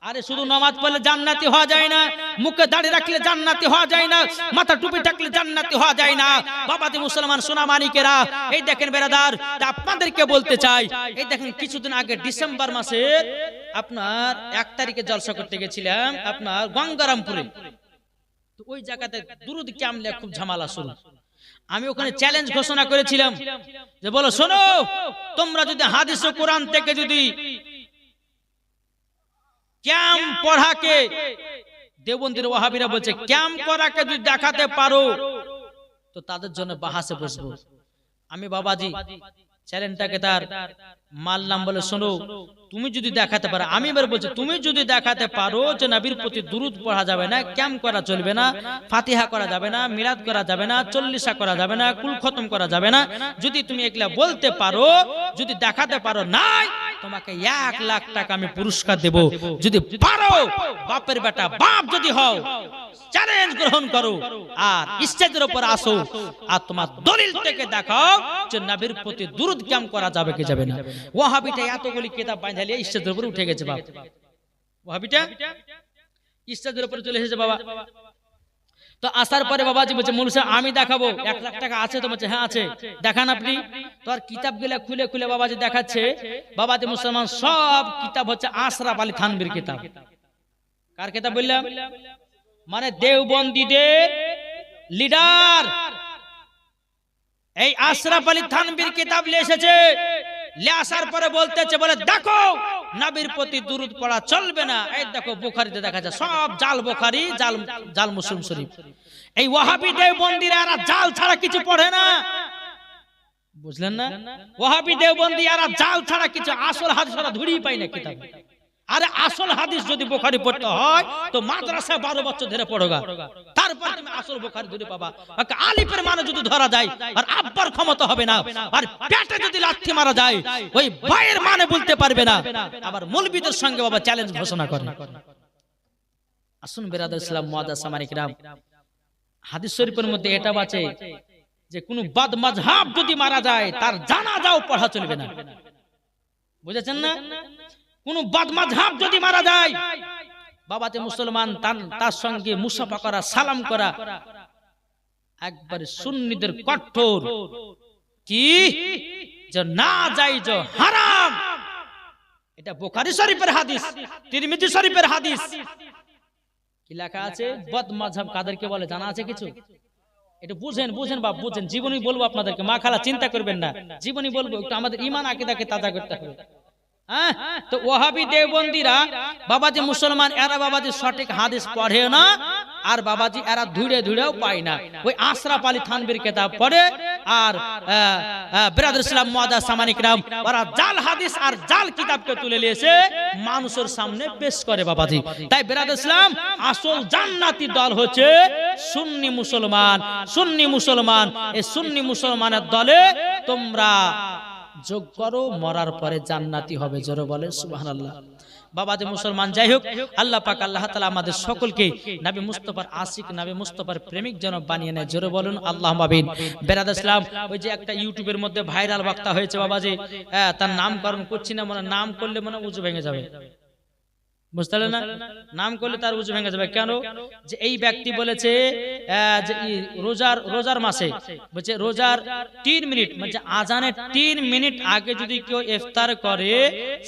আরে শুধু নামাজ পড়লে জান্নাতি হওয়া যায় না, মুখে দাড়ি রাখলে জান্নাতি হওয়া যায় না, মাথা টুপি থাকলে জান্নাতি হওয়া যায় না। বাবাজি মুসলমান সোনামানিকেরা, এই দেখেন বেরাদার, আপনাদেরকে বলতে চাই, এই দেখেন কিছুদিন আগে ডিসেম্বর মাসের আপনার 1 তারিখে জলসা করতে গেছিলাম আপনার গঙ্গারামপুরে। তো ওই জায়গাতে দুরুদ ক্যাম্পে খুব ঝামেলা শুরু। আমি ওখানে চ্যালেঞ্জ ঘোষণা করেছিলাম যে বলো শোনো, তোমরা যদি হাদিস ও কোরআন থেকে যদি ক্যাম্প পড়াকে, দেওবন্দির ওয়াহাবিরা বলছে ক্যাম্প করাকে যদি দেখাতে পারো তো তাদের জন্য বাহাসে বসবো। আমি বাবাজি চ্যালেঞ্জটাকে তার মানলাম, বলে শোনো তুমি যদি দেখাতে পারো, আমি এবার বলছি তুমি যদি দেখাতে পারো যে নবীর প্রতি দুরুদ পড়া যাবে না, ক্যাম্প করা চলবে না, ফাতিহা করা যাবে না, মিলাদ করা যাবে না, চল্লিশা করা যাবে না, কুল খতম করা যাবে না, যদি তুমি এগুলা বলতে পারো, যদি দেখাতে পারো, নাই তোমাকে 1 লাখ টাকা আমি পুরস্কার দেব। যদি পারো, বাপের বেটা বাপ যদি হও, চ্যালেঞ্জ গ্রহণ করো আর স্টেজের উপর আসো আর তোমার দলিল থেকে দেখাও যে নবীর প্রতি দুরুদ ক্যাম্প করা যাবে কি যাবে না। ওয়াহাবিটা এতগুলি কিতাব বাঁধালিয়ে স্টেজের উপর উঠে গেছে বাবা, ওয়াহাবিটা স্টেজের উপর চলে এসেছে বাবা। তো আসার পরে বাবাজি বলছে মৌলভী সাহেব আমি দেখাবো, 1 লাখ টাকা আছে তো? বলছে হ্যাঁ আছে। দেখান আপনি। তো আর কিতাবগুলা খুলে খুলে বাবাজি দেখাচ্ছে। বাবাজি মুসলমান সব কিতাব হচ্ছে আশরাফ আলী থানভীর কিতাব। কার কিতাব বললাম? মানে দেওবন্দীদের লিডার এই আশরাফ আলী থানভীর কিতাব নিয়ে এসেছে। নিয়ে আসার পরে বলতেছে, বলে দেখো নবীর প্রতি দুরুদ পড়া চলবে না। এই দেখো বুখারীতে দেখা যায় সব জাল বুখারী, জাল মুসলিম শরীফ। এই ওয়াহাবী দেওবন্দীরা এরা জাল ছাড়া কিছু পড়ে না, বুঝলেন না? ওয়াহাবী দেওবন্দী এরা জাল ছাড়া কিছু আসল হাদিস ওরা ধরেই পায় না কিতাব। আরে আসল হাদিস যদি বুখারী পড়তে হয় তো মাদ্রাসা 12 বছর ধরে পড়োগা, তারপর তুমি আসল বুখারী ধরে পাবা। আলিফের মানে যদি ধরা যায় আর আব্বার ক্ষমতা হবে না, আর পেটে যদি লাথি মারা যায় ওই ভাইয়ের মানে বলতে পারবে না। আবার মৌলবীদের সঙ্গে বাবা চ্যালেঞ্জ ঘোষণা করে। আসুন বেরাদার ইসলাম মুআজ্জাজ সামানী কিরাম, হাদিস শরীফের মধ্যে এটা আছে যে কোন বাদ মাযহাব যদি মারা যায় তার জানাজাও পড়া চলবে না, বুঝেছেন না? কোন বাদ মাযহাব যদি মারা যায় বাবাতে মুসলমান তার সঙ্গে মুসাফা করা, সালাম করা একবারে সুন্নিদের কঠোর কি যে না জায়েজ হারাম। এটা বুখারী শরীফের হাদিস, তিরমিজি শরীফের হাদিস। কি লেখা আছে? বাদ মাযহাব কাদেরকে বলে জানা আছে কিছু? এটা বুঝেন, বুঝেন বাপ, বুঝেন। জীবনী বলবো আপনাদেরকে, মা খালা চিন্তা করবেন না, জীবনী বলবো। একটু আমাদের ঈমান আকীদাকে তাজা করতে হবে। তো ওয়াহাবি দেওবন্দিরা বাবাজি মুসলমান এরা বাবাজি সঠিক হাদিস পড়ে না, আর বাবাজি এরা ধুড়ে ধুড়েও পায় না। ওই আশরাফ আলী থানভীর কিতাব পড়ে, আর বিরাদর ইসলাম মুআদ্দাস সামানিক রাম ওরা জাল হাদিস আর জাল কিতাবকে তুলে নিয়েছে মানুষের সামনে পেশ করে বাবাজি। তাই বিরাদর ইসলাম আসল জান্নাতি দল হচ্ছে সুন্নি মুসলমান। সুন্নি মুসলমান, এই সুন্নি মুসলমানের দলে তোমরা যোগ করো, মরার পরে জান্নাতি হবে। জোরে বলে সুবহানাল্লাহ। বাবাজি মুসলমান, যাই হোক, আল্লাহ পাক আল্লাহ তাআলা আমাদের সকলকে নবী মুস্তাফার আশিক, নবী মুস্তাফার প্রেমিক যেন বানিয়ে নেয়। জোরে বলুন আল্লাহুম্মা আমিন। বিরাদর ইসলাম, ওই যে একটা ইউটিউবের মধ্যে ভাইরাল বক্তা হয়েছে বাবাজি, তার নামকরণ করছি না, মানে নাম করলে মানে উজু ভেঙে যাবে, বুঝতে পারলেন না? নাম করলে তার উজু ভেঙে যাবে। কেন? যে এই ব্যক্তি বলেছে যে রোজার মাসে বলছে রোজার 3 মিনিট মানে আজানের 3 মিনিট আগে যদি কেউ ইফতার করে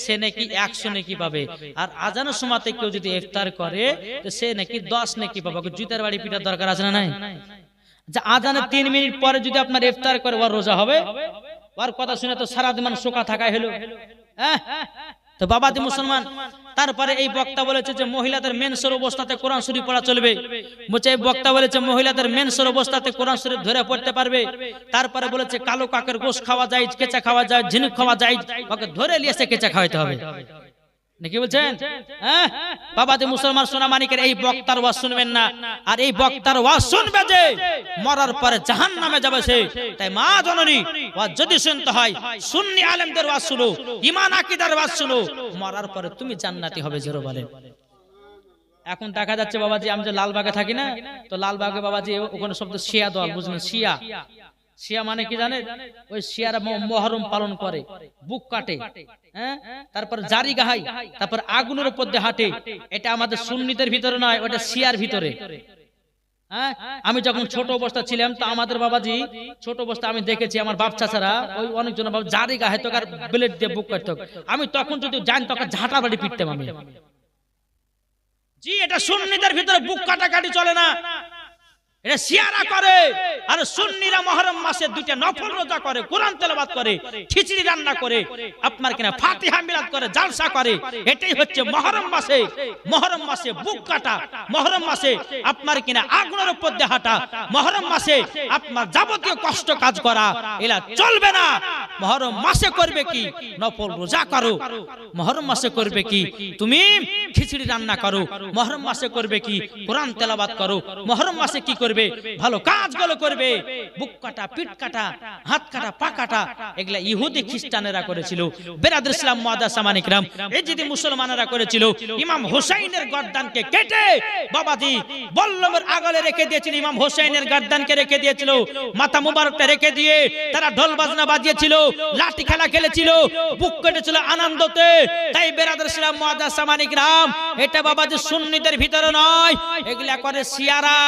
সে নাকি 100 নেকি পাবে, আর আজানের সময়তে কেউ যদি ইফতার করে তো সে নাকি 10 নেকি পাবে। জুতার বাড়ি পিটার দরকার আছে না নাই? যে আজানের 3 মিনিট পরে যদি আপনার ইফতার করে ওর রোজা হবে? ওর কথা শুনে তো সারা দিন শোকা থাকাই হলো। তো বাবাজি মুসলমান, তারপরে এই বক্তা বলেছে যে মহিলাদের মেন্সের অবস্থাতে কোরআন শরীফ পড়া চলবে। বলছে এই বক্তা বলেছে মহিলাদের মেন্সের অবস্থাতে কোরআন শরীফ ধরে পড়তে পারবে। তারপরে বলেছে কালো কাকের গোশত খাওয়া যায়, কেঁচা খাওয়া যায়, ঝিনুক খাওয়া যায়, ওকে ধরে নিয়ে এসে কেঁচা খাওয়াতে হবে নাকি বলছেন? বাবাজি মুসলমান সোনা মানিকের এই বক্তার ওয়াজ শুনবেন না, আর এই বক্তার ওয়াজ শুনবে যে মরার পরে জাহান্নামে যাবে সে। তাই মা জননী, ওয়াজ যদি শুনতে হয় সুন্নি আলেমদের ওয়াজ শুনো, ঈমান আকীদার ওয়াজ শুনো, মরার পরে তুমি জান্নাতি হবে। জোরে বলেন। এখন দেখা যাচ্ছে বাবাজি, আমি যে লালবাগে থাকি না, তো লালবাগে বাবাজি ওখানে শব্দ শিয়া দল, বুঝলেন? শিয়া, শিয়া মানে কি জানেন? ওই শিয়ারা মহরম পালন করে, বুক কাটে, তারপর জারি গাহাই, তারপর আগুনের উপর দিয়ে হাঁটে। এটা আমাদের সুন্নিদের ভিতরে নয়, ওটা শিয়ার ভিতরে। আমি যখন ছোট অবস্থা ছিলাম তো আমাদের বাবাজি ছোট অবস্থা আমি দেখেছি, আমার বাপ চাচারা ওই অনেকজন বাবা জারি গাহাই তো আর ব্লেড দিয়ে বুক কাটতো। আমি তখন যদি জানি তখন ঝাঁটা বাড়ি পিটতাম আমি। জি, এটা সুন্নিদের ভিতরে বুক কাটাকাটি চলে না, এটা শিয়ারা করে। আর সুন্নিরা মুহররম মাসে 2টা নফল রোজা করে, কোরআন তেলাওয়াত করে, খিচুড়ি রান্না করে, আপনার কিনা ফাতিহা মিলাদ করে, জালসা করে। এটাই হচ্ছে মুহররম মাসে, মুহররম মাসে বুক কাটা, মুহররম মাসে আপনার কিনা আগুনের উপর দিয়ে হাঁটা, মুহররম মাসে আপনার যাবতীয় কষ্ট কাজ করা, এলা চলবে না। মুহররম মাসে করবে কি? নফল রোজা করো। মুহররম মাসে করবে কি? তুমি খিচুড়ি রান্না করো। মুহররম মাসে করবে কি? কোরআন তেলাওয়াত করো। মুহররম মাসে কি করবে? ভালো কাজগুলো করবে। বুক কাটা, পিঠ কাটা, হাত কাটা, পা কাটা, এগুলা ইহুদি খ্রিস্টানেরা করেছিল। বিরাদর ইসলাম মুআদ্দাস সামানিক রাম, এই যদি মুসলমানেরা করেছিল, ইমাম হোসেনের গর্দানকে কেটে বাবাজি বল্লমের আগলে রেখে দিয়েছিল। ইমাম হোসেনের গর্দানকে রেখে দিয়েছিল, মাথা মুবারকটা রেখে দিয়ে তারা ঢোল বাজনা বাজিয়েছিল, লাঠি খেলা খেলেছিল, বুক কেটেছিল আনন্দতে। তাই বিরাদর ইসলাম মুআদ্দাস সামানিক রাম, এটা বাবাজি সুন্নিদের ভিতরে নয়, এগুলা করে শিয়ারা।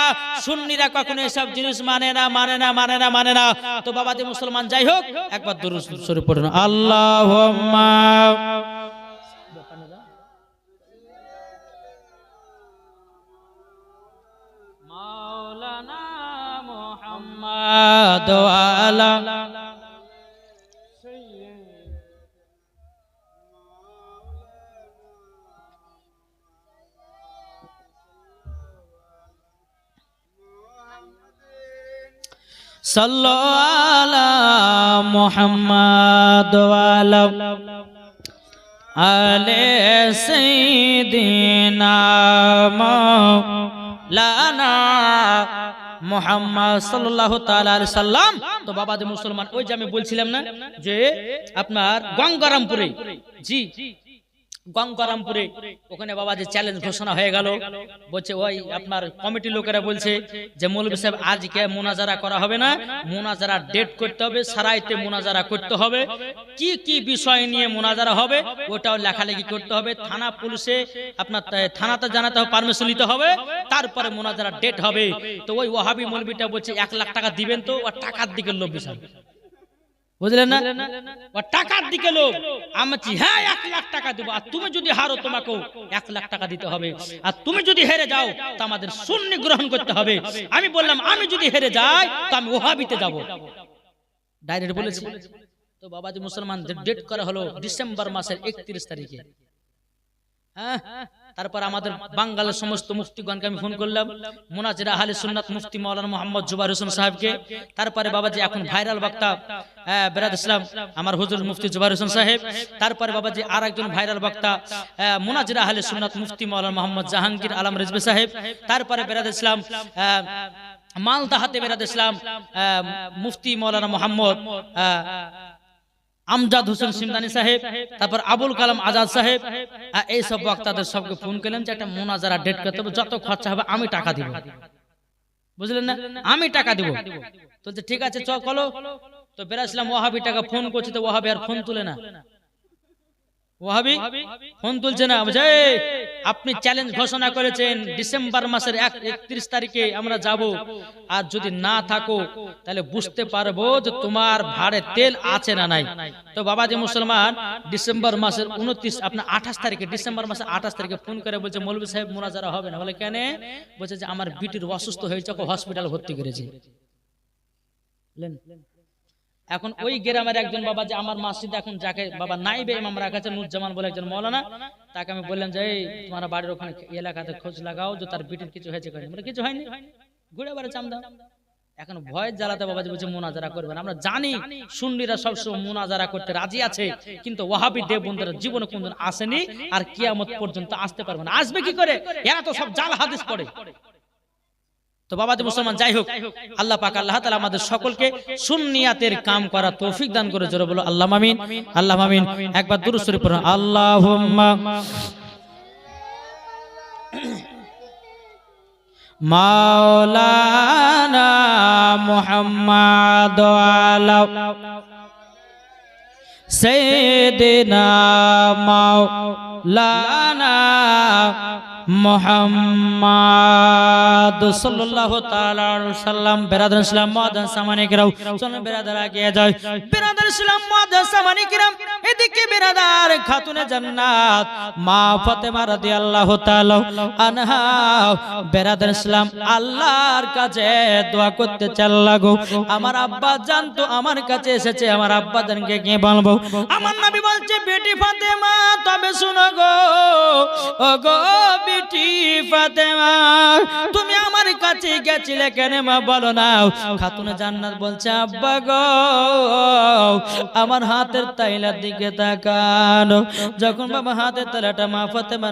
সুন্নিরা কখনো এসব জিনিস মানে না, মানে না, মানে না, মানে না। তো বাবাজি মুসলমান, যাই হোক, একবার দুরূদ শরীফ পড়ুন। আল্লাহুম্মা মাওলানা মুহাম্মদ ওয়া আলা সাল্লু আলা মুহাম্মদ ওয়া আলা আলি সাইয়্যিদিনা মাওলানা মুহাম্মদ সাল্লাল্লাহু তাআলা আলাইহি সাল্লাম। তো বাবাজি মুসলমান, ওই যে আমি বলছিলাম না যে আপনার গঙ্গারামপুরে, জি গঙ্গারামপুরে ওখানে বাবাজি চ্যালেঞ্জ ঘোষণা হয়ে গেল। বলছে ওই আপনার কমিটির লোকেরা বলছে যে মৌলভী সাহেব আজকে মুনাজারা করা হবে না, মুনাজারা ডেট করতে হবে, সারাইতে মুনাজারা করতে হবে, কি কি বিষয় নিয়ে মুনাজারা হবে ওটাও লেখালেখি করতে হবে, থানা পুলিশে আপনার থানাতে জানাতে হবে, পারমিশন নিতে হবে, তারপরে মুনাজারা ডেট হবে। তো ওই ওয়াহাবি মৌলভীটা বলছে 1 লাখ টাকা দিবেন, তো আর টাকার দিকে লোভ বিশাল, বুঝলেন না? ও টাকার দিকে লোক। আমি হ্যাঁ 1 লাখ টাকা দেবো, আর তুমি যদি হারো তোমাকেও 1 লাখ টাকা দিতে হবে, আর তুমি যদি হেরে যাও তো আমাদের সুন্নি গ্রহণ করতে হবে। আমি বললাম আমি যদি হেরে যাই তো আমি ওহাবিতে যাব, ডাইরেক্ট বলেছি। তো বাবাজি মুসলমান ডেট করা হলো ডিসেম্বর মাসের 31 তারিখে। হ্যাঁ, তারপর আমাদের বাঙালির সমস্ত মুফতিগণকে আমি ফোন করলাম, মুনাজিরা আহলে সুন্নাত মুফতি মাওলানা মোহাম্মদ জুবাইর হোসেন সাহেবকে। তারপরে বাবাজি এখন ভাইরাল বক্তা বেরাদ ইসলাম আমার হুজুর মুফতি জুবাইর হোসেন সাহেব। তারপরে বাবাজি আরেকজন ভাইরাল বক্তা মুনাজিরা আহলে সুন্নাত মুফতি মাওলানা মোহাম্মদ জাহাঙ্গীর আলম রিজভী সাহেব। তারপরে বেরাদ ইসলাম মালদাহাতে বেরাদ ইসলাম মুফতি মাওলানা মোহাম্মদ আমজাদ হোসেন সিমদানি সাহেব, তারপর আবুল কালাম আজাদ সাহেব। এই সব বক্তাদের সবকে ফোন করলাম যে একটা মুনাজারা ডেট করতে হবে, যত খরচা হবে আমি টাকা দিব, বুঝলেন না, আমি টাকা দিব। তো ঠিক আছে চল চলো। তো বেরাসলাম ওয়াহাবি টাকা ফোন করছি, তো ওয়াহাবি আর ফোন তুলে না, ওয়াহাবি ফোন তুলছে না। আপনি চ্যালেঞ্জ ঘোষণা করেছেন ডিসেম্বর মাসের 31 তারিখে আমরা যাব, আর যদি না থাকো তাহলে বুঝতে পারবো যে তোমার ভাড়ে তেল আছে না নাই। তো বাবাজি মুসলমান ডিসেম্বর মাসের 29 আপনার 28 তারিখে ডিসেম্বর মাসের 28 তারিখে ফোন করে বলছে মৌলভী সাহেব মুনাজারা হবে না। বলে কেন? বলছে যে আমার বিটির অসুস্থ হয়েছে, হসপিটালে ভর্তি করেছে। এখন ওই গ্রামের একজন বাবা যে আমার মসজিদে এখন যাকে বাবা নাইবে ইমাম রাখাছে নুরজামান বলে একজন মাওলানা, তাকে আমি বললাম যে এই তোমার বাড়ির ওখানে এলাকাতে খোঁজ লাগাও যে তার বিটির কিছু হয়েছে কিনা। বলে কিছু হয়নি, ঘুরে বাড়ি চাম দাও। এখন ভয় জ্বালাতে বাবাজি বলছে মুনাজারা করবেন। আমরা জানি সুন্নিরা সবসময় মুনাজারা করতে রাজি আছে, কিন্তু ওয়াহাবি দেববন্ধুরা জীবনে কোনদিন আসেনি, আর কিয়ামত পর্যন্ত আসতে পারবে না। আসবে কি করে? এরা তো সব জাল হাদিস পড়ে। তো বাবাজি মুসলমান যাই হোক, আল্লাহ পাক আল্লাহ তাআলা আমাদের সকলকে সুন্নিয়াতের কাম করা তৌফিক দান করে। জোরে বলো আল্লাহুম্মা আমিন, আল্লাহুম্মা আমিন। একবার দুরূদ শরীফ পড়ুন, আল্লাহুম্মা মাওলানা মুহাম্মাদ আলা সাইয়্যিদিনা মাওলানা মুহাম্মদ সাল্লাল্লাহু তাআলা আলাইহি ওয়াসাল্লাম। বেরাদার ইসলাম মুআদ্দান সামানি কিরাম, চলুন বেরাদার আগে যায়। বেরাদার ইসলাম মুআদ্দান সামানি কিরাম, এদিকে বেরাদার খাতুনে জান্নাত মা ফাতেমা রাদিয়াল্লাহু তাআলা আনহা বেরাদার ইসলাম আল্লাহর কাছে দোয়া করতে চাল লাগো। আমার আব্বা জান তো আমার কাছে এসেছে, আমার আব্বা জানকে কি বলবো? আমার নবী বলছে বেটি ফাতেমা তবে শুনো গো, ও গো বেটি ফাতেমা তুমি আমার কাছে গেছিলে কেন মা বলো না? খাতুনে জান্নাত বলছে আব্বা গো আমার হাতের তাইলার দিকে তাকানো। যখন বাবা হাতের তালাটা মা ফাতেমা